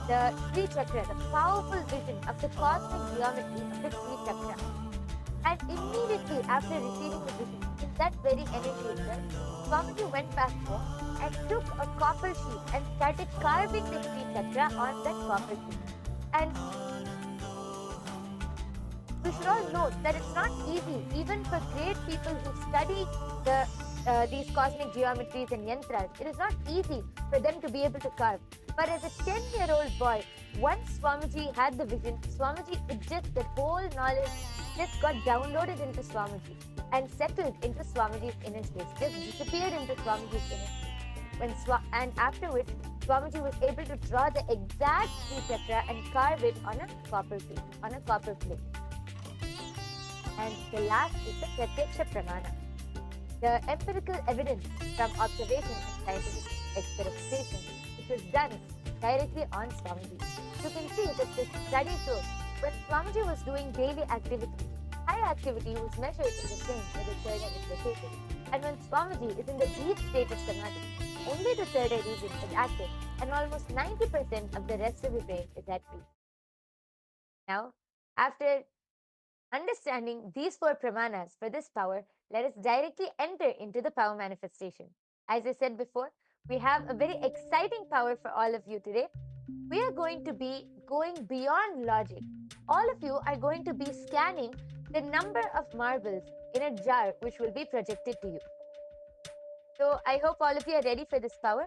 the Sri Chakra, the powerful vision of the cosmic geometry of the Sri Chakra. And immediately after receiving the vision, in that very energy itself, Swamiji went back home and took a copper sheet and started carving the Sri Chakra on that copper sheet. And we should all note that it's not easy, even for great people who study these cosmic geometries and yantras. It is not easy for them to be able to carve. But as a 10-year-old boy, once Swamiji had the vision, Swamiji, that whole knowledge just got downloaded into Swamiji and settled into Swamiji's inner space, just disappeared into Swamiji's inner space. And after which, Swamiji was able to draw the exact Sri Chakra and carve it on a copper plate. And the last is the Pratyaksha Pramana, the empirical evidence from observation and scientific experimentation, which was done directly on Swamiji. You can see that this study shows when Swamiji was doing daily activity, high activity was measured in the same where the third eye is located. And when Swamiji is in the deep state of samadhi, only the third eye region is active and almost 90% of the rest of the brain is at peace. Now, after understanding these four pramanas for this power, let us directly enter into the power manifestation. As I said before, we have a very exciting power for all of you today. We are going to be going beyond logic. All of you are going to be scanning the number of marbles in a jar which will be projected to you. So I hope all of you are ready for this power.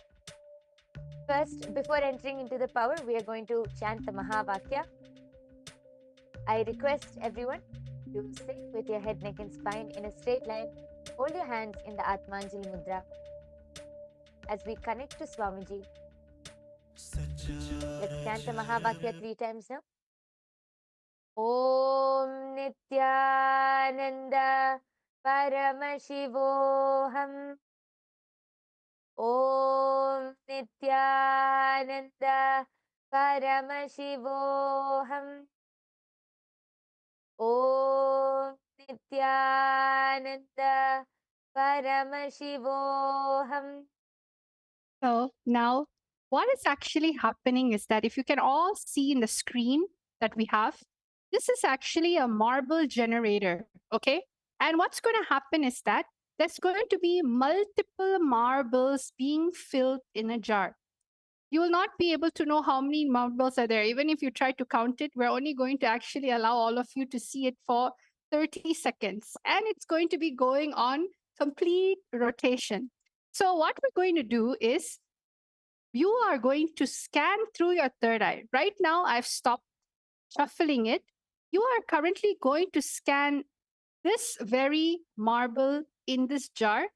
First, before entering into the power, we are going to chant the Mahavakya. I request everyone to sit with your head, neck and spine in a straight line. Hold your hands in the Atmanjali Mudra as we connect to Swamiji. Let's chant the Mahavakya 3 times now. Om Nityananda Paramashivoham. Om Nityananda Paramashivoham. Om Nityananda Paramashivoham. So now what is actually happening is that if you can all see in the screen that we have, this is actually a marble generator, okay? And what's going to happen is that there's going to be multiple marbles being filled in a jar. You will not be able to know how many marbles are there. Even if you try to count it, we're only going to actually allow all of you to see it for 30 seconds. And it's going to be going on complete rotation. So what we're going to do is you are going to scan through your third eye. Right now, I've stopped shuffling it. You are currently going to scan this very marble in this jar.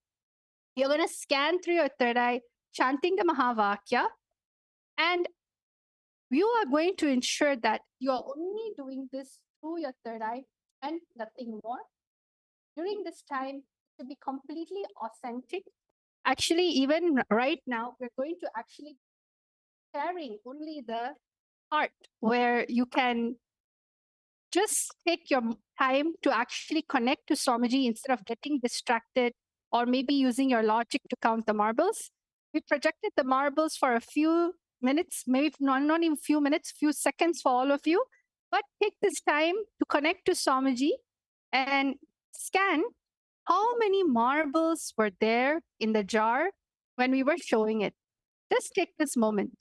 You're going to scan through your third eye, chanting the Mahavakya. And you are going to ensure that you are only doing this through your third eye and nothing more. During this time, to be completely authentic. Actually, even right now, we're going to actually sharing only the part where you can just take your time to actually connect to Swamiji instead of getting distracted or maybe using your logic to count the marbles. We projected the marbles for a few minutes, maybe not even few minutes, few seconds for all of you. But take this time to connect to Swamiji and scan how many marbles were there in the jar when we were showing it. Just take this moment.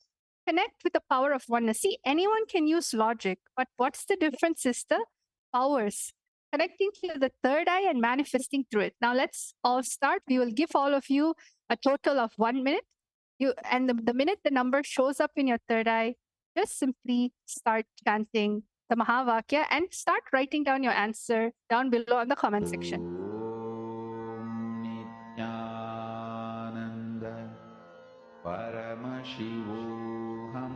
Connect with the power of oneness. See, anyone can use logic, but what's the difference is the powers. connecting to the third eye and manifesting through it. Now let's all start. We will give all of you a total of 1 minute. The minute the number shows up in your third eye, just simply start chanting the Mahavakya and start writing down your answer down below in the comment section. Nityananda Paramashivoham.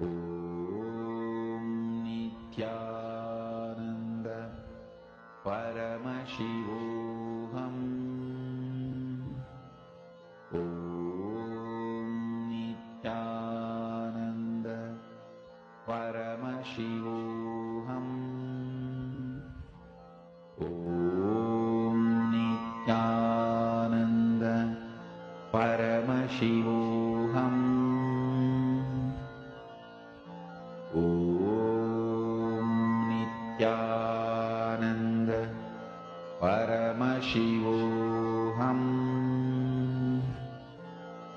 Om Nityananda Paramashivoham. Om Nityananda Paramashivoham. Om Nityananda Paramashivoham. Om Nityananda Paramashivoham.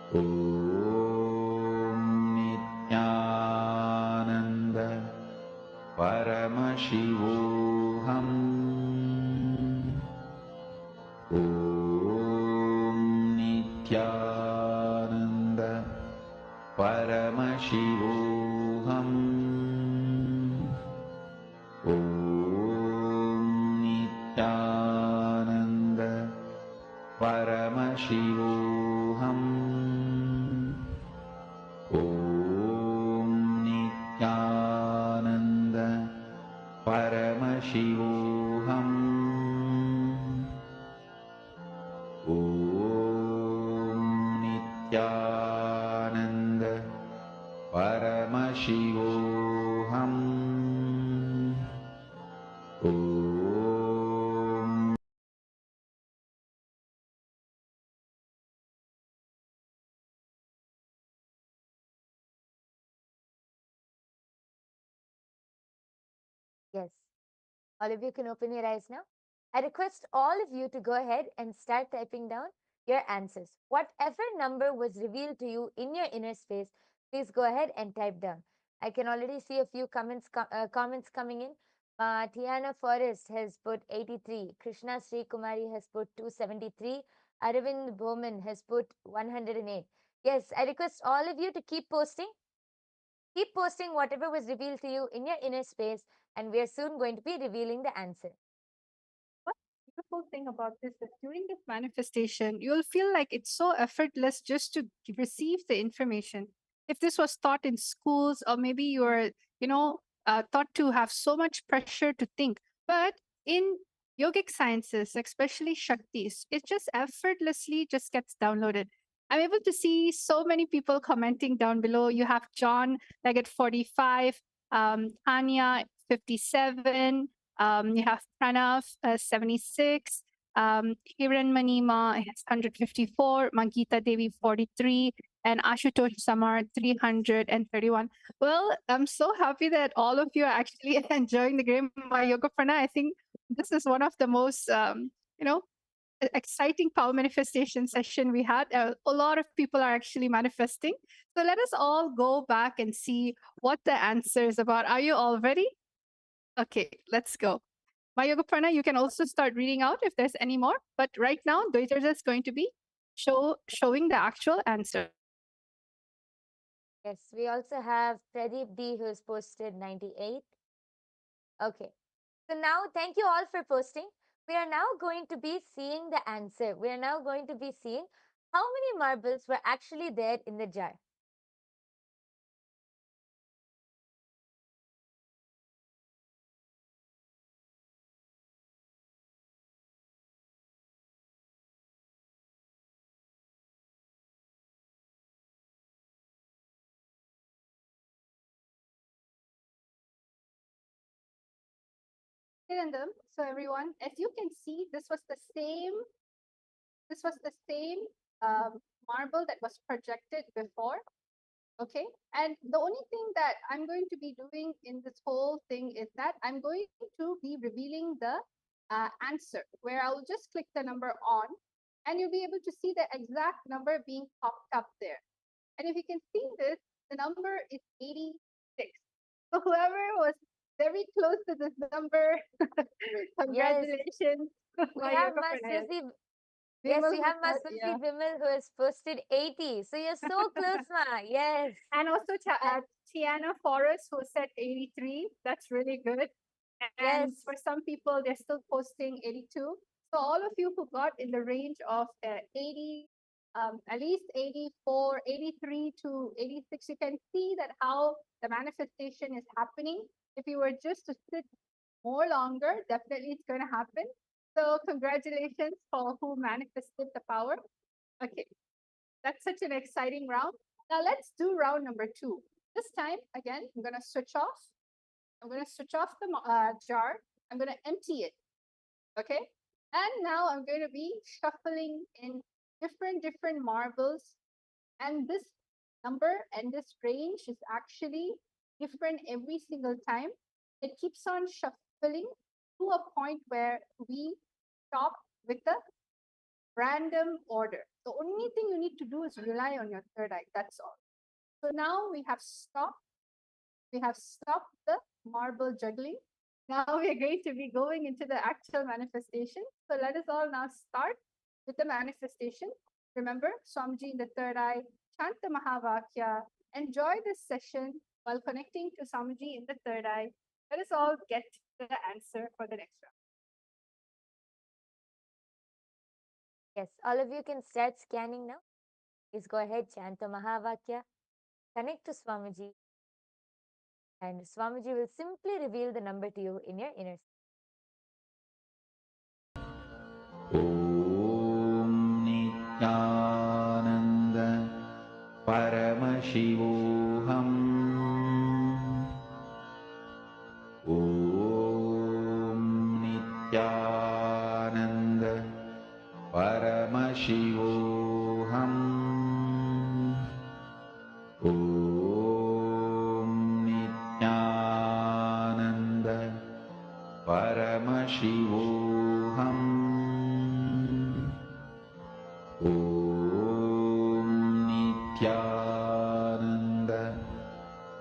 Om Nityananda Paramashivoham. Om Nityananda Paramashivoham. Om Nityananda Paramashivoham. Om Nityananda Paramashivoham. Om Nityananda Paramashivoham. Om. Yes. All of you can open your eyes now. I request all of you to go ahead and start typing down your answers. Whatever number was revealed to you in your inner space, please go ahead and type down. I can already see a few comments coming in. Tiana Forrest has put 83. Krishna Sri Kumari has put 273. Aravind Bowman has put 108. Yes, I request all of you to keep posting. Keep posting whatever was revealed to you in your inner space, and we are soon going to be revealing the answer. One beautiful thing about this is during this manifestation, you'll feel like it's so effortless just to receive the information. If this was taught in schools, or maybe you're, taught to have so much pressure to think, but in yogic sciences, especially Shaktis, it just effortlessly just gets downloaded. I'm able to see so many people commenting down below. You have John, like at 45, Tanya, 57, you have Pranav, 76, Hiran Manima has 154, Mangita Devi, 43, and Ashutosh Samar, 331. Well, I'm so happy that all of you are actually enjoying the game by Yoga Prana. I think this is one of the most, exciting power manifestation session we had. A lot of people are actually manifesting. So let us all go back and see what the answer is about. Are you all ready? Okay, let's go. My Yoga Prana, you can also start reading out if there's any more. But right now, Dwaiter is going to be showing the actual answer. Yes, we also have Pradeep D who's posted 98. Okay. So now, thank you all for posting. We are now going to be seeing the answer. We are now going to be seeing how many marbles were actually there in the jar. So everyone, as you can see, this was the same marble that was projected before. Okay, and the only thing that I'm going to be doing in this whole thing is that I'm going to be revealing the answer, where I'll just click the number on, and you'll be able to see the exact number being popped up there. And if you can see this, the number is 86. So whoever was very close to this number. Yes, Congratulations. we You're have going my ahead. Swifty. Yes, Vimal we who have my said, Swifty yeah. Vimal who has posted 80. So you're so close, ma. Yes. And also Tiana Forrest who said 83. That's really good. And Yes. for some people, they're still posting 82. So all of you who got in the range of 80, at least 84, 83 to 86, you can see that how the manifestation is happening. If you were just to sit more longer, definitely it's going to happen. So congratulations for who manifested the power. Okay, that's such an exciting round. Now let's do round number 2. This time, again, I'm going to switch off. I'm going to switch off the jar. I'm going to empty it. Okay. And now I'm going to be shuffling in different marbles. And this number and this range is actually different every single time. It keeps on shuffling to a point where we stop with the random order. The only thing you need to do is rely on your third eye. That's all. So now we have stopped. We have stopped the marble juggling. Now we are going to be going into the actual manifestation. So let us all now start with the manifestation. Remember, Swamiji in the third eye, chant the Mahavakya, enjoy this session while connecting to Swamiji in the third eye. Let us all get the answer for the next round. Yes, all of you can start scanning now. Please go ahead, chant the Mahavakya, connect to Swamiji, and Swamiji will simply reveal the number to you in your inner. ॐ नित्यानन्द परमशिवोऽहम् ॐ नित्यानन्द परमशिवोऽहम् ॐ नित्यानन्द परमशिवोऽहम् ॐ नित्यानन्द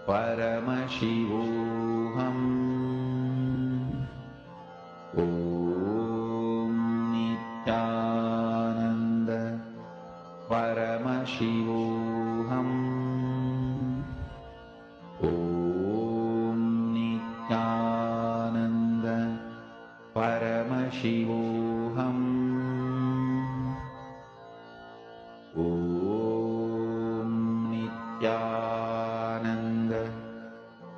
परमशिवोऽहम् ॐ नित्यानन्द परमशिवोऽहम् ॐ नित्यानन्द परमशिवोऽहम् ॐ नित्यानन्द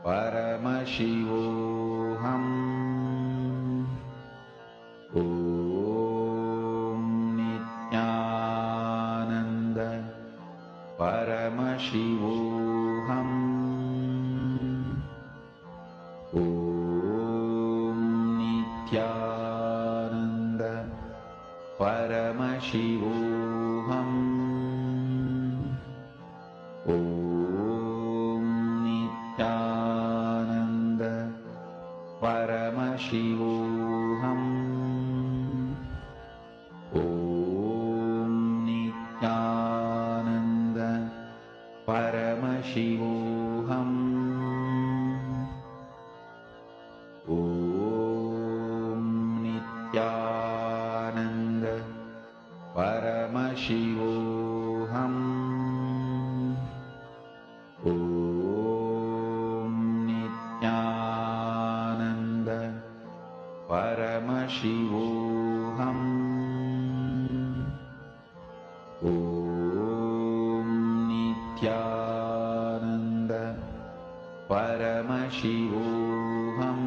परमशिवोऽहम् ॐ नित्यानन्द परमशिवोऽहम् ॐ नित्यानन्द परमशिवोऽहम् ॐ नित्यानन्द परमशिवोऽहम् ॐ नित्यानन्द परमशिवोऽहम् ॐ नित्यानन्द परमशिवोऽहम् ॐ नित्यानन्द परमशिवोऽहम् ॐ नित्यानन्द परमशिवोऽहम्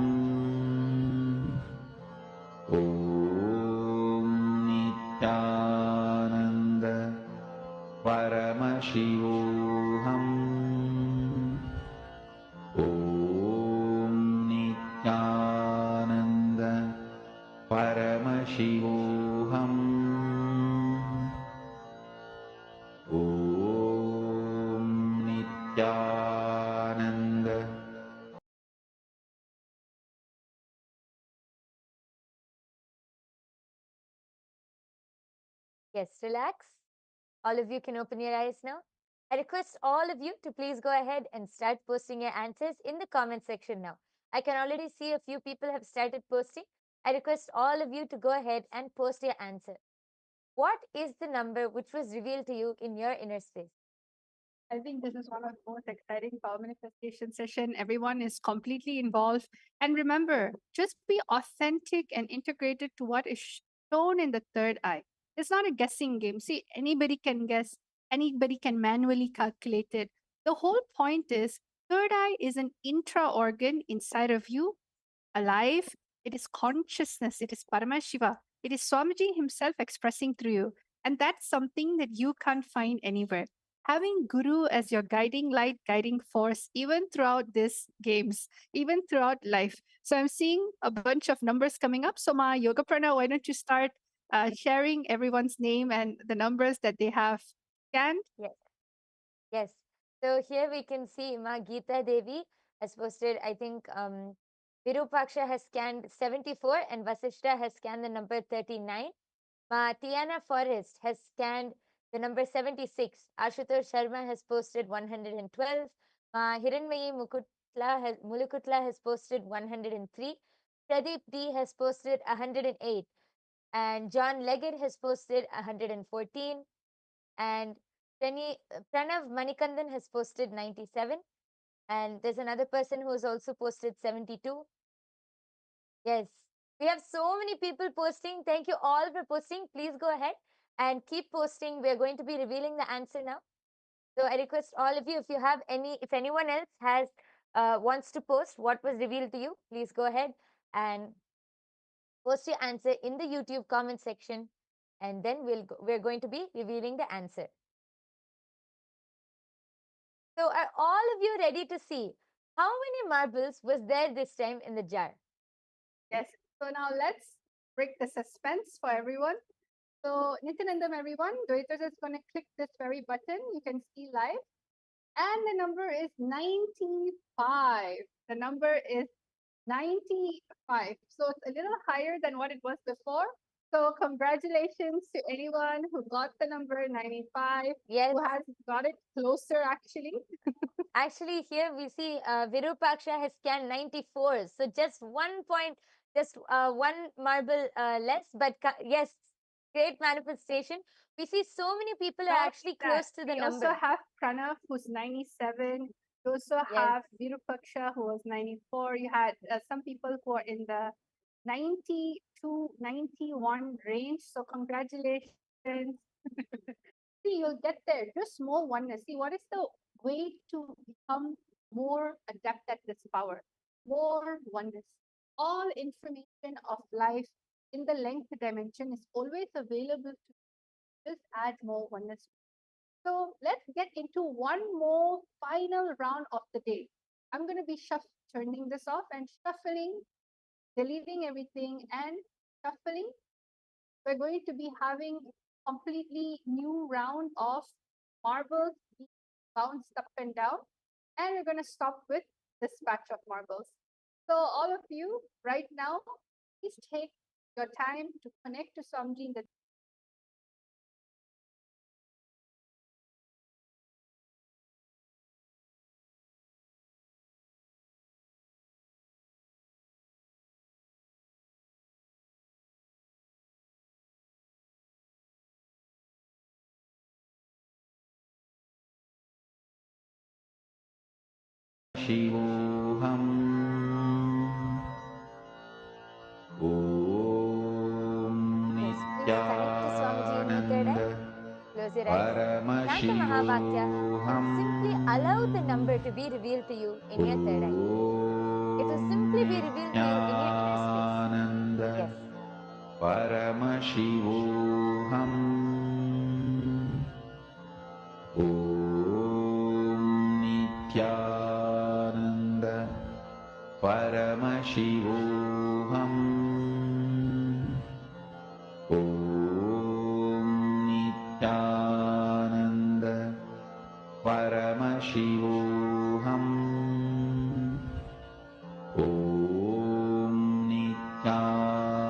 ॐ नित्यानन्द परमशिवोऽहम् ॐ नित्यानन्द परमशिवोऽहम् ॐ Nityanand Yes, relax. All of you can open your eyes now. I request all of you to please go ahead and start posting your answers in the comment section now. I can already see a few people have started posting. I request all of you to go ahead and post your answer. What is the number which was revealed to you in your inner space? I think this is one of the most exciting power manifestation session. Everyone is completely involved. And remember, just be authentic and integrated to what is shown in the third eye. It's not a guessing game. See, anybody can guess, anybody can manually calculate it. The whole point is third eye is an intra organ inside of you, alive. It is consciousness. It is Paramashiva. It is Swamiji himself expressing through you. And that's something that you can't find anywhere. Having Guru as your guiding light, guiding force, even throughout these games, even throughout life. So I'm seeing a bunch of numbers coming up. So Ma Yoga Prana, why don't you start sharing everyone's name and the numbers that they have scanned? Yes. Yes. So here we can see Ma Geeta Devi has posted, I think Virupaksha has scanned 74 and Vasishta has scanned the number 39. Ma Tiana Forrest has scanned the number 76. Ashutosh Sharma has posted 112. Ma Hiranmayi Mulukutla has posted 103. Pradeep D has posted 108. And John Leggett has posted 114. And Pranav Manikandan has posted 97. And there's another person who has also posted 72. Yes, we have so many people posting. Thank you all for posting. Please go ahead and keep posting. We're going to be revealing the answer now. So I request all of you, if anyone else has wants to post what was revealed to you, please go ahead and post your answer in the YouTube comment section, and then we're going to be revealing the answer. So are all of you ready to see how many marbles was there this time in the jar? Yes. So now let's break the suspense for everyone. So Nityanandam, everyone, Dwaitas is going to click this very button. You can see live. And the number is 95. The number is 95. So it's a little higher than what it was before. So congratulations to anyone who got the number 95, Yes. who has got it closer actually. Actually, here we see Virupaksha has scanned 94. So just 1 point, just one marble less. But yes, great manifestation. We see so many people are actually close to the we number. also have Pranav, who's 97. You also have Virupaksha, who was 94. You had some people who are in the 90 to 91 range. So congratulations. See, you'll get there. Just more oneness. See, what is the way to become more adept at this power? More oneness. All information of life in the length dimension is always available to just add more oneness. So let's get into one more final round of the day. I'm going to be turning this off and shuffling, deleting everything and shuffling. We're going to be having completely new round of marbles being bounced up and down. And we're going to stop with this batch of marbles. So all of you right now, please take your time to connect to Swamiji in the शिवोऽहम् ॐ Nityanand Close your eyes. Chant the Mahavakya and simply allow the number to be revealed to you in your third eye. It will simply be revealed to you in your inner space. Yes. परमशिवोऽहम् ॐ नित्यानन्द परमशिवोऽहम् ॐ नित्यानन्द परमशिवोऽहम् ॐ नित्यानन्द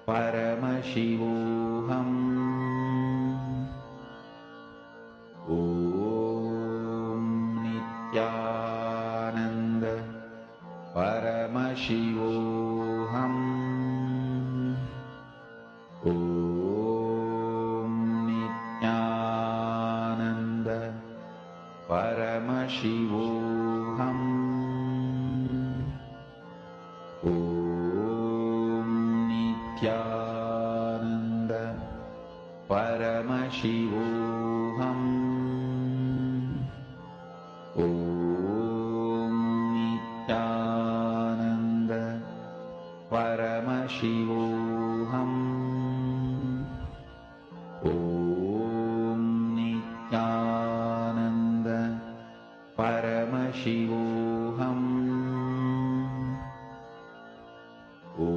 परमशिवोऽहम् ॐ नित्यानन्द परमशिवोऽहम् ॐ नित्यानन्द परमशिवोऽहम् ॐ नित्यानन्द परमशिवोऽहम् ॐ नित्यानन्द परमशिवोऽहम् ॐ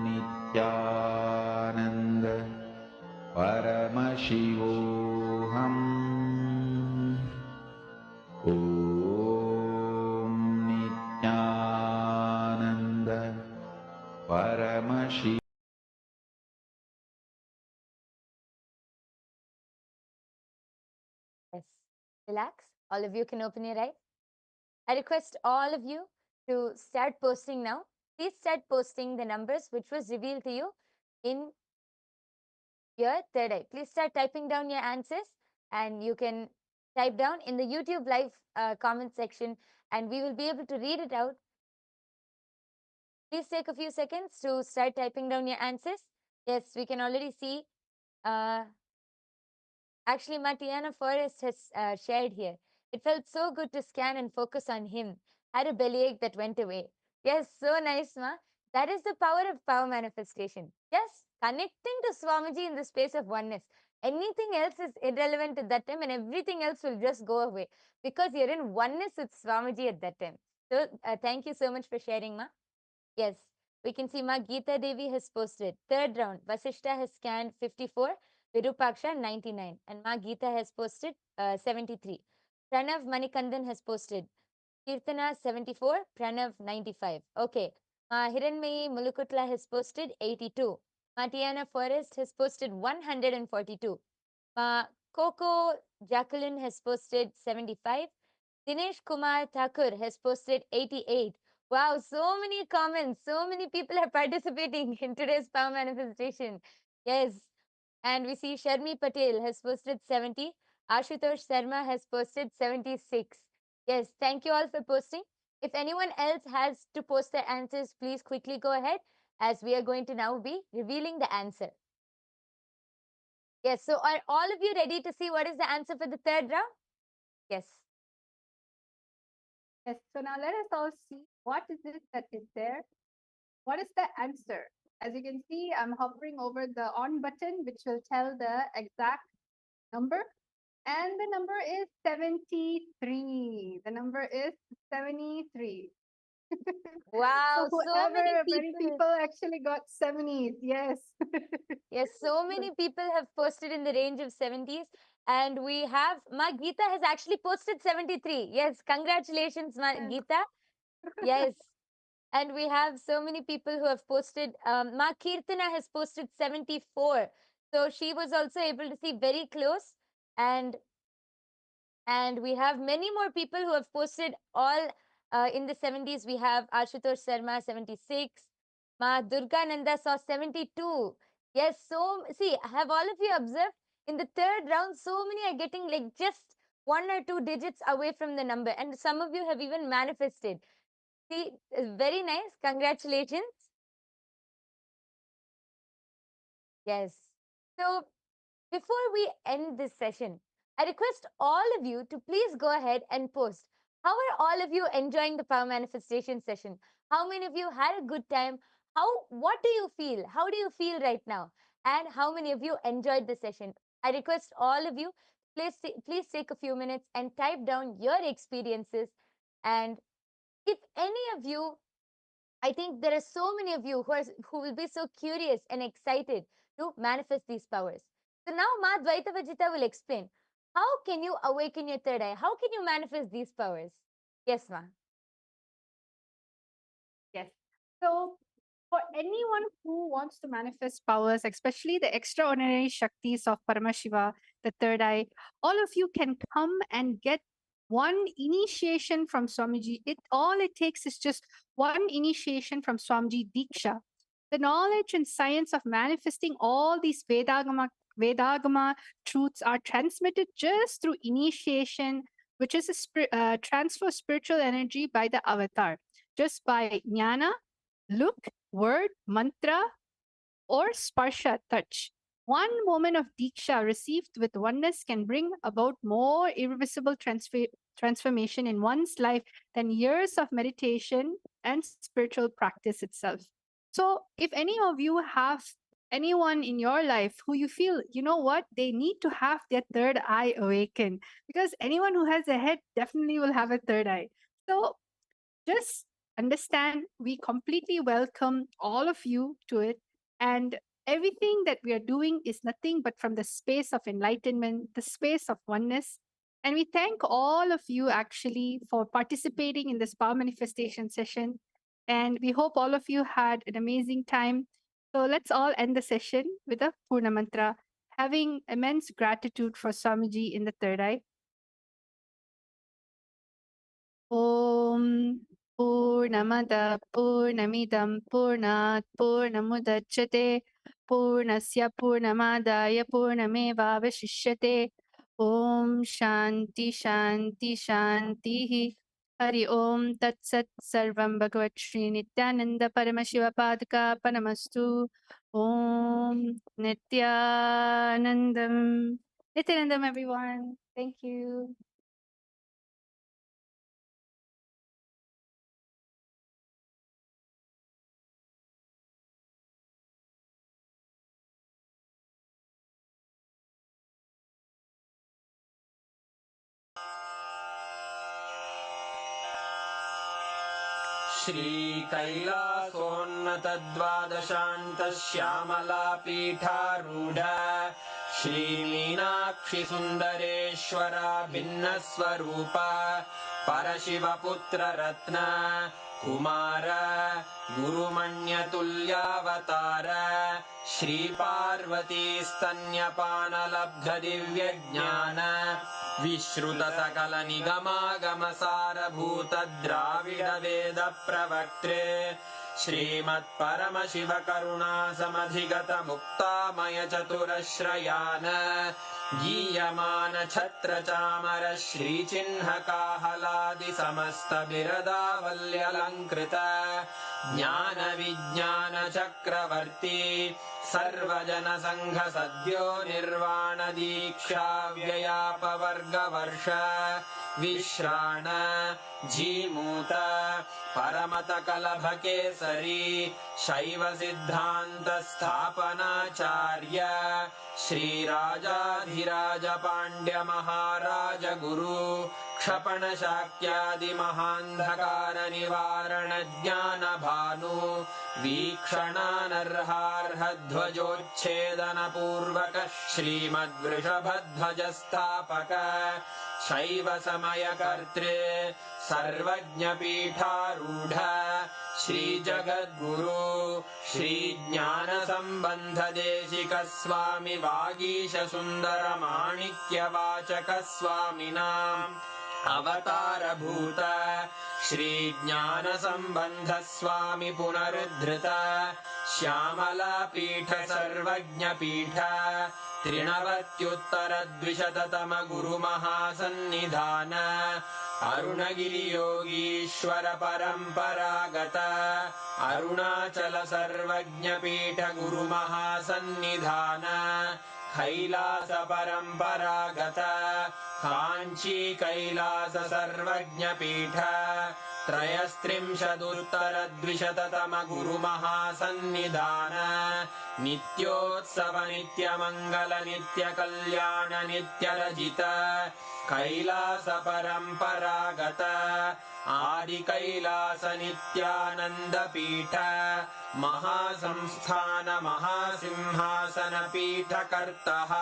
नित्यानन्द परमशिवोऽहम् ॐ नित्यानन्द परमशिवोऽहम् Yes. Relax. All of you can open your eyes. I request all of you to start posting now. Please start posting the numbers which was revealed to you in your third eye. Please start typing down your answers, and you can type down in the YouTube live comment section, and we will be able to read it out. Please take a few seconds to start typing down your answers. Yes, we can already see. Actually, Matiana Forrest has shared here. It felt so good to scan and focus on him. Had a bellyache that went away. Yes, so nice, Ma. That is the power of power manifestation. Yes, connecting to Swamiji in the space of oneness. Anything else is irrelevant at that time, and everything else will just go away because you're in oneness with Swamiji at that time. So, thank you so much for sharing, Ma. Yes, we can see Ma Geeta Devi has posted. Third round, Vasishta has scanned 54, Virupaksha 99, and Ma Geeta has posted 73. Pranav Manikandan has posted. Kirtana 74, Pranav 95. Okay. Ma Hiranmayi Mulukutla has posted 82. Ma Tiana Forrest has posted 142. Ma Coco Jacqueline has posted 75. Dinesh Kumar Thakur has posted 88. Wow, so many comments. So many people are participating in today's power manifestation. Yes. And we see Sharmi Patel has posted 70. Ashutosh Sharma has posted 76. Yes, thank you all for posting. If anyone else has to post their answers, please quickly go ahead, as we are going to now be revealing the answer. Yes, so are all of you ready to see what is the answer for the third round? Yes. Yes, so now let us all see what is it that is there. What is the answer? As you can see, I'm hovering over the on button, which will tell the exact number. And the number is 73. The number is 73. Wow, So so many many people. people actually got 70s. Yes. Yes, so many people have posted in the range of 70s. And we have, Ma Geeta has actually posted 73. Yes, congratulations, Ma Yes. Geeta. Yes. And we have so many people who have posted. Ma Kirtana has posted 74. So she was also able to see very close. And we have many more people who have posted all in the 70s. We have Ashutosh Sharma 76. Ma Durga Nanda saw 72. Yes, so see, have all of you observed in the third round, so many are getting like just 1 or 2 digits away from the number, and some of you have even manifested. See, very nice. Congratulations. Yes. So before we end this session, I request all of you to please go ahead and post. How are all of you enjoying the power manifestation session? How many of you had a good time? What do you feel? How do you feel right now? And how many of you enjoyed the session? I request all of you, please take a few minutes and type down your experiences. And if any of you, I think there are so many of you who will be so curious and excited to manifest these powers. So now Ma Dvaita Vajita will explain, how can you awaken your third eye? How can you manifest these powers? Yes, Ma. Yes. So for anyone who wants to manifest powers, especially the extraordinary Shaktis of Paramashiva, the third eye, all of you can come and get one initiation from Swamiji. All it takes is just one initiation from Swamiji Diksha. The knowledge and science of manifesting all these Vedagama truths are transmitted just through initiation, which is a transfer of spiritual energy by the avatar, just by jnana, look, word, mantra, or sparsha, touch. One moment of diksha received with oneness can bring about more irreversible transformation in one's life than years of meditation and spiritual practice itself. So, if any of you have anyone in your life who you feel, you know what, they need to have their third eye awakened, because anyone who has a head definitely will have a third eye. So, just understand we completely welcome all of you to it, and everything that we are doing is nothing but from the space of enlightenment, the space of oneness. And we thank all of you actually for participating in this power manifestation session, and we hope all of you had an amazing time. So let's all end the session with a Purna Mantra, having immense gratitude for Swamiji in the third eye. Om Purnamada Purnamidam Purnat Purnamudachyate Purnasya Purnamadaya Purnameva Vashishyate. Om Shanti Shanti Shanti. Hari Om Tat Sat Sarvam Bhagavat Shri Nityananda Paramashiva Padaka Panamastu. Om Nityanandam. Nityanandam, everyone. Thank you. श्रीकैलासोन्नतद्वादशान्तश्यामलापीठारूढ श्रीमीनाक्षिसुन्दरेश्वरा भिन्नस्वरूप परशिवपुत्ररत्न Kumar गुरुमण्यतुल्यावतार श्रीपार्वतीस्तन्यपानलब्धदिव्यज्ञान विश्रुतसकलनिगमागमसारभूतद्राविडवेदप्रवक्त्रे श्रीमत्परमशिवकरुणासमधिगतमुक्तामयचतुरश्रयान् गीयमानछत्रचामर श्रीचिह्नकाहलादिसमस्तबिरदावल्यलङ्कृत ज्ञानविज्ञानचक्रवर्ती सर्वजनसङ्घसद्यो निर्वाणदीक्षाव्ययापवर्गवर्ष विश्राण Jimuta परमतकलभकेसरी शैवसिद्धान्तस्थापनाचार्य श्रीराजाधिराजपाण्ड्यमहाराजगुरु क्षपणशाक्यादिमहान्धकारनिवारणज्ञानभानु वीक्षणानर्हार्हध्वजोच्छेदनपूर्वक श्रीमद्वृषभध्वजस्थापक शैवसमयकर्त्रे सर्वज्ञपीठारूढ श्रीजगद्गुरु श्रीज्ञानसम्बन्धदेशिकस्वामि वागीशसुन्दरमाणिक्यवाचकस्वामिनाम् अवतारभूत श्रीज्ञानसम्बन्धस्वामि पुनरुद्धृत श्यामलापीठ सर्वज्ञपीठ त्रिनवत्युत्तरद्विशततम गुरुमहासन्निधान अरुणगिरियोगीश्वर परम्परागत अरुणाचल सर्वज्ञपीठ गुरुमहासन्निधान कैलास परम्परागत काञ्ची कैलास सर्वज्ञपीठ त्रयस्त्रिंशदुत्तरद्विशततम गुरुमहासन्निधान नित्योत्सव नित्यमङ्गल नित्यकल्याण नित्यरजित कैलास परम्परागत आदिकैलास नित्यानन्दपीठ महासंस्थान महासिंहासन पीठकर्तः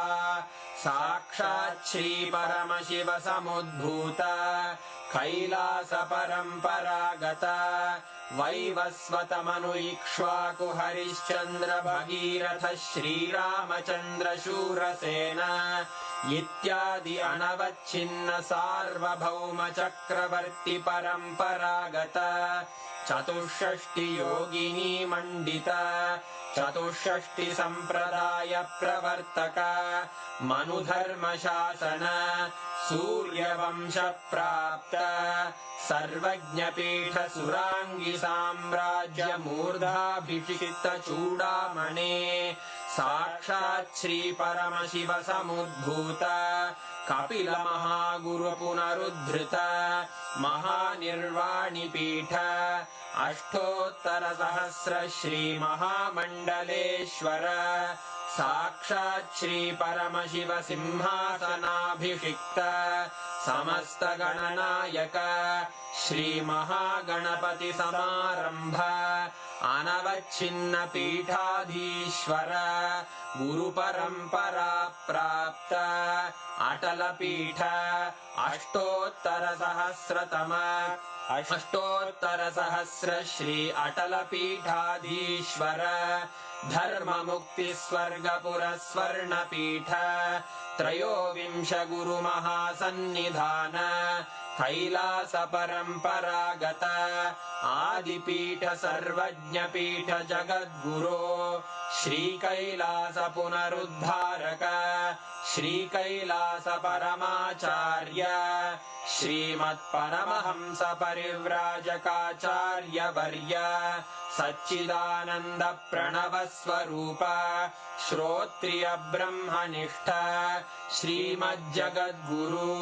साक्षात् श्री परमशिव समुद्भूत कैलास परम्परागत वैवस्वतमनु इक्ष्वाकु हरिश्चन्द्र भगीरथ श्रीरामचन्द्र शूरसेन इत्यादि अनवच्छिन्न सार्वभौम चक्रवर्ति परम्परागत चतुष्षष्टि योगिनी मंडित चतुष्षष्टि संप्रदाय प्रवर्तक मनुधर्म शासन सूर्यवंश प्राप्त सर्वज्ञपीठ सुरांगी साम्राज्य मूर्धाभिषिक्त चूडामणे साक्षात् श्री परमशिव समुद्भूत कपिल महागुरु पुनरुद्धृत महानिर्वाणि पीठ अष्टोत्तर सहस्र श्री महामंडलेश्वर साक्षात् श्री परमशिव सिंहासनाभिषिक्त समस्त गणनायक श्री महागणपति समारंभ अनवच्छिन्न पीठाधीश्वर गुरु परंपरा प्राप्त अटल पीठ अष्टोत्तर सहस्र श्री अटल पीठाधीश्वर धर्म मुक्ति स्वर्गपुर स्वर्ण पीठ त्रयोविंश गुरु महासन्निधान कैलास परंपरागत आदिपीठ सर्वज्ञ पीठ जगद्गुरो श्री कैलास पुनरुद्धारक श्री कैलास परमाचार्य श्रीमत् परमहंस परिव्राजकाचार्य वर्य सच्चिदानंद प्रणव स्वरूप श्रोत्रिय ब्रह्मनिष्ठ श्रीमज्जगद्गुरु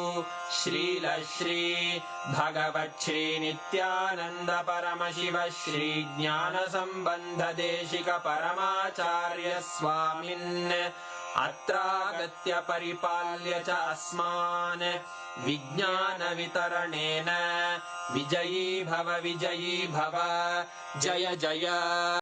श्रील श्री भगवत् श्री नित्यानंद परमशिव श्री ज्ञान संबंध देशिक परमाचार्य स्वामिन् अत्रागत्य परिपाल्य च अस्मान् विज्ञान वितरणेन विजयी भव जय जय।